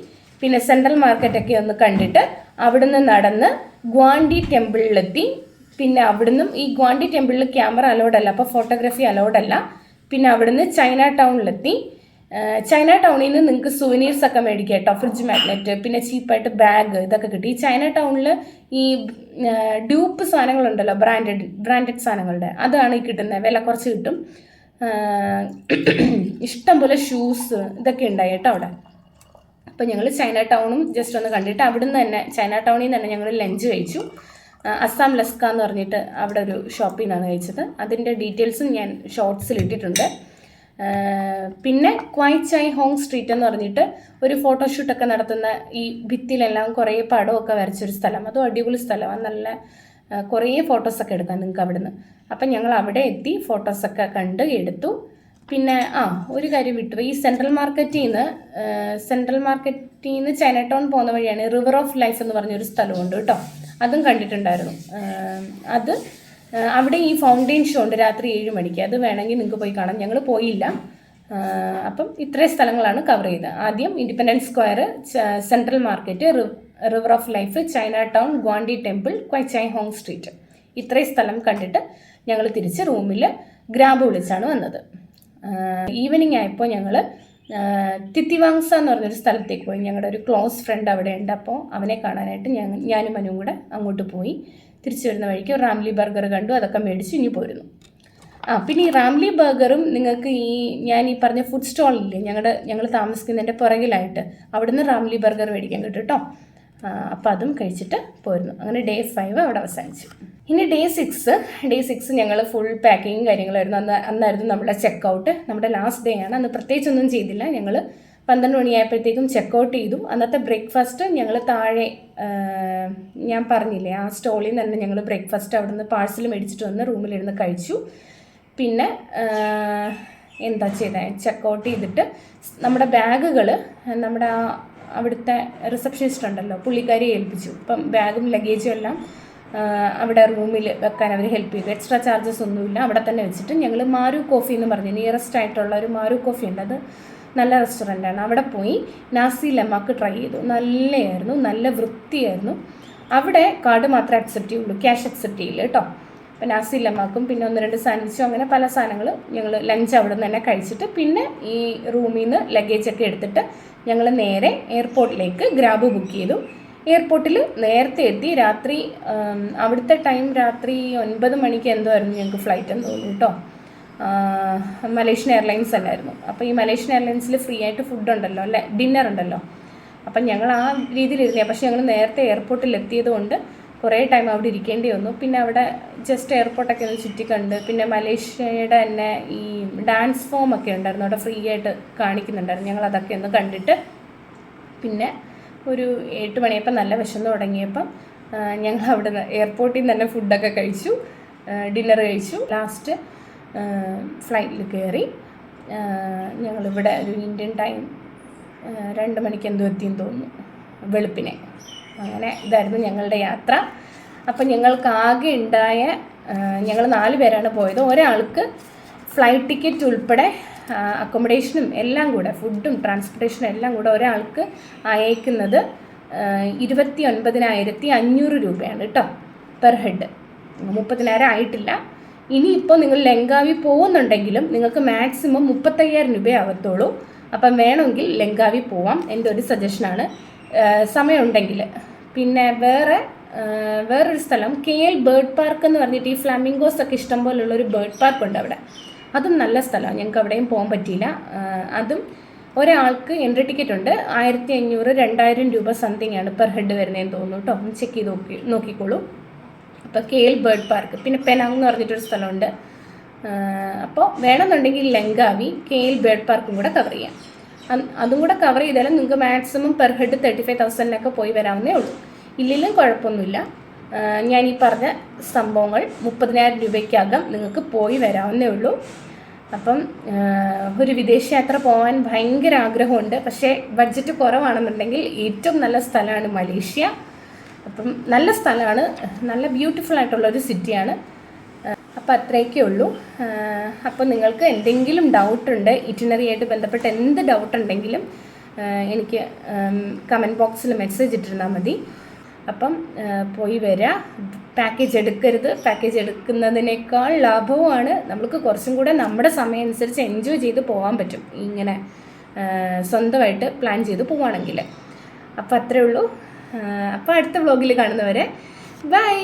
പിന്നെ സെൻട്രൽ മാർക്കറ്റൊക്കെ ഒന്ന് കണ്ടിട്ട് അവിടുന്ന് നടന്ന് ഗ്വാണ്ടി ടെമ്പിളിലെത്തി. പിന്നെ അവിടുന്ന് ഈ ഗ്വാണ്ടി ടെമ്പിളിൽ ക്യാമറ അലൗഡ് അല്ല, അപ്പോൾ ഫോട്ടോഗ്രാഫി അലൗഡ് അല്ല. പിന്നെ അവിടുന്ന് ചൈന ടൗണിലെത്തി. ചൈന ടൗണിൽ നിന്ന് നിങ്ങൾക്ക് സുവനീർസ് ഒക്കെ മേടിക്കാം കേട്ടോ. ഫ്രിഡ്ജ് മാഗ്നറ്റ്, പിന്നെ ചീപ്പായിട്ട് ബാഗ്, ഇതൊക്കെ കിട്ടി. ഈ ചൈന ടൗണിൽ ഈ ഡ്യൂപ്പ് സാധനങ്ങളുണ്ടല്ലോ, ബ്രാൻഡഡ് സാധനങ്ങളുടെ, അതാണ് ഈ കിട്ടുന്നത്. വില കുറച്ച് കിട്ടും. ഇഷ്ടംപോലെ ഷൂസ് ഇതൊക്കെ ഉണ്ടായി കേട്ടോ അവിടെ. അപ്പോൾ ഞങ്ങൾ ചൈന ടൗണും ജസ്റ്റ് ഒന്ന് കണ്ടിട്ട് അവിടുന്ന് തന്നെ ചൈന ടൗണിൽ നിന്ന് തന്നെ ഞങ്ങൾ ലഞ്ച് കഴിച്ചു. അസ്സാം ലസ്ക എന്ന് പറഞ്ഞിട്ട് അവിടെ ഒരു ഷോപ്പിൽ നിന്നാണ് കഴിച്ചത്. അതിൻ്റെ ഡീറ്റെയിൽസും ഞാൻ ഷോർട്സിൽ ഇട്ടിട്ടുണ്ട്. പിന്നെ ക്വൈ ചൈ ഹോങ് സ്ട്രീറ്റ് എന്ന് പറഞ്ഞിട്ട് ഒരു ഫോട്ടോഷൂട്ടൊക്കെ നടത്തുന്ന, ഈ ഭിത്തിയിലെല്ലാം കുറേ പടമൊക്കെ വരച്ചൊരു സ്ഥലം. അതും അടിപൊളി സ്ഥലമാണ്. നല്ല കുറേ ഫോട്ടോസൊക്കെ എടുക്കാം നിങ്ങൾക്ക് അവിടുന്ന്. അപ്പം ഞങ്ങൾ അവിടെ എത്തി ഫോട്ടോസൊക്കെ കണ്ട് എടുത്തു. പിന്നെ ഒരു കാര്യം വിട്ടു, ഈ സെൻട്രൽ മാർക്കറ്റിൽ നിന്ന് ചൈന ടൗൺ പോകുന്ന വഴിയാണ് റിവർ ഓഫ് ലൈഫ് എന്ന് പറഞ്ഞൊരു സ്ഥലമുണ്ട് കേട്ടോ. അതും കണ്ടിട്ടുണ്ടായിരുന്നു. അവിടെ ഈ ഫൗണ്ടെയിൻ ഷോ ഉണ്ട് രാത്രി 7 മണിക്ക്. അത് വേണമെങ്കിൽ നിങ്ങൾക്ക് പോയി കാണാം. ഞങ്ങൾ പോയില്ല. അപ്പം ഇത്രയും സ്ഥലങ്ങളാണ് കവർ ചെയ്തത്. ആദ്യം Independence Square, Central Market, River of Life, Chinatown, Guandi temple, Kwai Chai Hong street. ഇത്രയും സ്ഥലം കണ്ടിട്ട് ഞങ്ങൾ തിരിച്ച് റൂമിൽ ഗ്രാബ് വിളിച്ചാണ് വന്നത്. ഈവനിങ് ആയപ്പോൾ ഞങ്ങൾ തിത്തിവാങ്സ എന്ന് പറഞ്ഞൊരു സ്ഥലത്തേക്ക് പോയി. ഞങ്ങളുടെ ഒരു ക്ലോസ് ഫ്രണ്ട് അവിടെ ഉണ്ട്. അപ്പോൾ അവനെ കാണാനായിട്ട് ഞാനും മനുവും കൂടെ അങ്ങോട്ട് പോയി. തിരിച്ചു വരുന്ന വഴിക്ക് റാംലി ബർഗർ കണ്ടു. അതൊക്കെ മേടിച്ച് ഇനി പോരുന്നു. പിന്നെ ഈ റാംലി ബർഗറും നിങ്ങൾക്ക് ഞാൻ ഈ പറഞ്ഞ ഫുഡ് സ്റ്റോളില്ലേ, ഞങ്ങൾ താമസിക്കുന്നതിൻ്റെ പുറകിലായിട്ട്, അവിടുന്ന് റാംലി ബർഗർ മേടിക്കാൻ കിട്ടും കേട്ടോ. അപ്പോൾ അതും കഴിച്ചിട്ട് പോരുന്നു. അങ്ങനെ ഡേ 5 അവിടെ അവസാനിച്ചു. ഇനി ഡേ 6 ഞങ്ങൾ ഫുൾ പാക്കിങ്ങും കാര്യങ്ങളായിരുന്നു. അന്നായിരുന്നു നമ്മുടെ ചെക്കൗട്ട്. നമ്മുടെ ലാസ്റ്റ് ഡേ ആണ്. അന്ന് പ്രത്യേകിച്ചൊന്നും ചെയ്തില്ല. ഞങ്ങൾ 12 മണിയായപ്പോഴത്തേക്കും ചെക്കൗട്ട് ചെയ്തു. അന്നത്തെ ബ്രേക്ക്ഫാസ്റ്റ് ഞങ്ങൾ താഴെ ഞാൻ പറഞ്ഞില്ലേ ആ സ്റ്റോളിൽ നിന്ന് തന്നെ ഞങ്ങൾ ബ്രേക്ക്ഫാസ്റ്റ് അവിടുന്ന് പാഴ്സൽ മേടിച്ചിട്ട് വന്ന് റൂമിലിരുന്ന് കഴിച്ചു. പിന്നെ എന്താ ചെയ്തത്, ചെക്കൗട്ട് ചെയ്തിട്ട് നമ്മുടെ ബാഗുകൾ നമ്മുടെ അവിടുത്തെ റിസപ്ഷനിസ്റ്റ് ഉണ്ടല്ലോ, പുള്ളിക്കാരി ഏൽപ്പിച്ചു. ഇപ്പം ബാഗും ലഗേജും എല്ലാം അവിടെ റൂമിൽ വെക്കാൻ അവർ ഹെൽപ്പ് ചെയ്തു. എക്സ്ട്രാ ചാർജസ് ഒന്നുമില്ല. അവിടെ തന്നെ വെച്ചിട്ട് ഞങ്ങൾ മാരു കോഫി എന്ന് പറഞ്ഞ് നിയറസ്റ്റ് ആയിട്ടുള്ള ഒരു മാരു കോഫി ഉണ്ട്. അത് നല്ല റെസ്റ്റോറൻ്റാണ്. അവിടെ പോയി നാസി ലെമാക്ക് ട്രൈ ചെയ്തു. നല്ലതായിരുന്നു, നല്ല വൃത്തിയായിരുന്നു. അവിടെ കാർഡ് മാത്രമേ അക്സെപ്റ്റ് ചെയ്യുള്ളൂ, ക്യാഷ് അക്സെപ്റ്റ് ചെയ്യില്ല കേട്ടോ. അപ്പോൾ നാസി ലെമാക്കും പിന്നെ 1-2 സാൻഡ്വിച്ചും അങ്ങനെ പല സാധനങ്ങൾ ഞങ്ങൾ ലഞ്ച് അവിടെ നിന്ന് തന്നെ കഴിച്ചിട്ട് പിന്നെ ഈ റൂമിൽ നിന്ന് ലഗേജൊക്കെ എടുത്തിട്ട് ഞങ്ങൾ നേരെ എയർപോർട്ടിലേക്ക് ഗ്രാബ് ബുക്ക് ചെയ്തു. എയർപോർട്ടിൽ നേരത്തെ എത്തി. രാത്രി അവിടുത്തെ ടൈം രാത്രി 9 മണിക്ക് എന്തോ ആയിരുന്നു ഞങ്ങൾക്ക് ഫ്ലൈറ്റ് എന്ന് തോന്നുന്നു കേട്ടോ. മലേഷ്യൻ എയർലൈൻസ് അല്ലായിരുന്നു. അപ്പോൾ ഈ മലേഷ്യൻ എയർലൈൻസിൽ ഫ്രീ ആയിട്ട് ഫുഡ് ഉണ്ടല്ലോ, അല്ലേ, ഡിന്നർ ഉണ്ടല്ലോ. അപ്പം ഞങ്ങൾ ആ രീതിയിലിരുന്നേ. പക്ഷേ ഞങ്ങൾ നേരത്തെ എയർപോർട്ടിൽ എത്തിയത് കൊണ്ട് കുറേ ടൈം അവിടെ ഇരിക്കേണ്ടി വന്നു. പിന്നെ അവിടെ ജസ്റ്റ് എയർപോർട്ടൊക്കെ ഒന്ന് ചുറ്റിക്കണ്ട്. പിന്നെ മലേഷ്യയുടെ തന്നെ ഈ ഡാൻസ് ഫോം ഒക്കെ ഉണ്ടായിരുന്നു, അവിടെ ഫ്രീ ആയിട്ട് കാണിക്കുന്നുണ്ടായിരുന്നു. ഞങ്ങൾ അതൊക്കെ ഒന്ന് കണ്ടിട്ട് പിന്നെ ഒരു 8 മണിയപ്പം നല്ല വിശന്ന് തുടങ്ങിയപ്പം ഞങ്ങൾ അവിടെ നിന്ന് എയർപോർട്ടിൽ നിന്ന് തന്നെ ഫുഡൊക്കെ കഴിച്ചു, ഡിന്നർ കഴിച്ചു. ലാസ്റ്റ് ഫ്ലൈറ്റിൽ കയറി ഞങ്ങളിവിടെ ഒരു ഇന്ത്യൻ ടൈം 2 മണിക്ക് എന്തോ എത്തിയെന്ന് തോന്നുന്നു, വെളുപ്പിനെ. അങ്ങനെ ഇതായിരുന്നു ഞങ്ങളുടെ യാത്ര. അപ്പം ഞങ്ങൾക്ക് ആകെ ഉണ്ടായ, ഞങ്ങൾ 4 പേരാണ് പോയത്. ഒരാൾക്ക് ഫ്ലൈറ്റ് ടിക്കറ്റ് ഉൾപ്പെടെ അക്കോമഡേഷനും എല്ലാം കൂടെ, ഫുഡും ട്രാൻസ്പോർട്ടേഷനും എല്ലാം കൂടെ ഒരാൾക്ക് അയക്കുന്നത് 29,500 രൂപയാണ് കേട്ടോ പെർ ഹെഡ്. 30,000 ആയിട്ടില്ല. ഇനിയിപ്പോൾ നിങ്ങൾ ലങ്കാവി പോകുന്നുണ്ടെങ്കിലും നിങ്ങൾക്ക് മാക്സിമം 35,000 രൂപയേ ആവത്തുള്ളൂ. അപ്പം വേണമെങ്കിൽ ലങ്കാവി പോവാം, എൻ്റെ ഒരു സജഷനാണ്, സമയമുണ്ടെങ്കിൽ. പിന്നെ വേറൊരു സ്ഥലം KL ബേർഡ് പാർക്ക് എന്ന് പറഞ്ഞിട്ട് ഈ ഫ്ലാമിംഗോസ് ഒക്കെ ഇഷ്ടം പോലുള്ളൊരു ബേർഡ് പാർക്കുണ്ട് അവിടെ. അതും നല്ല സ്ഥലമാണ്, ഞങ്ങൾക്ക് അവിടെയും പോകാൻ പറ്റിയില്ല. അതും ഒരാൾക്ക് എൻട്രി ടിക്കറ്റ് ഉണ്ട്, 1500-2000 രൂപ സംതിങ് ആണ് പെർ ഹെഡ് വരുന്നതെന്ന് തോന്നുന്നു കേട്ടോ. ഒന്ന് ചെക്ക് ചെയ്ത് നോക്കിക്കോളൂ. അപ്പോൾ KL ബേർഡ് പാർക്ക്, പിന്നെ പെനാങ് എന്ന് പറഞ്ഞിട്ടൊരു സ്ഥലമുണ്ട്. അപ്പോൾ വേണമെന്നുണ്ടെങ്കിൽ ലങ്കാവി KL ബേർഡ് പാർക്കും കൂടെ കവർ ചെയ്യാം. അതും കൂടെ കവർ ചെയ്താലും നിങ്ങൾക്ക് മാക്സിമം പെർ ഹെഡ് 35,000 പോയി വരാവുന്നേ ഉള്ളൂ. ഇല്ലെങ്കിലും കുഴപ്പമൊന്നുമില്ല. ഞാൻ ഈ പറഞ്ഞ സംഭവങ്ങൾ 30,000 രൂപയ്ക്കകം നിങ്ങൾക്ക് പോയി വരാവുന്നേ ഉള്ളൂ. അപ്പം ഒരു വിദേശ യാത്ര പോകാൻ ഭയങ്കര ആഗ്രഹമുണ്ട്, പക്ഷേ ബഡ്ജറ്റ് കുറവാണെന്നുണ്ടെങ്കിൽ ഏറ്റവും നല്ല സ്ഥലമാണ് മലേഷ്യ. അപ്പം നല്ല സ്ഥലമാണ്, നല്ല ബ്യൂട്ടിഫുൾ ആയിട്ടുള്ളൊരു സിറ്റിയാണ്. അപ്പോൾ അത്രയൊക്കെ ഉള്ളൂ. അപ്പോൾ നിങ്ങൾക്ക് എന്തെങ്കിലും ഡൗട്ടുണ്ട്, ഇറ്റിനറിയായിട്ട് ബന്ധപ്പെട്ട് എന്ത് ഡൗട്ട് ഉണ്ടെങ്കിലും എനിക്ക് കമൻറ്റ് ബോക്സിൽ മെസ്സേജ് ഇട്ടിരുന്നാൽ മതി. അപ്പം പോയി വരിക. പാക്കേജ് എടുക്കരുത്, പാക്കേജ് എടുക്കുന്നതിനേക്കാൾ ലാഭവുമാണ്. നമുക്ക് കുറച്ചും കൂടെ നമ്മുടെ സമയം അനുസരിച്ച് എൻജോയ് ചെയ്ത് പോകാൻ പറ്റും ഇങ്ങനെ സ്വന്തമായിട്ട് പ്ലാൻ ചെയ്ത് പോവുകയാണെങ്കിൽ. അപ്പോൾ അത്രേ ഉള്ളൂ. അപ്പോൾ അടുത്ത വ്ളോഗിൽ കാണുന്നവരെ ബൈ.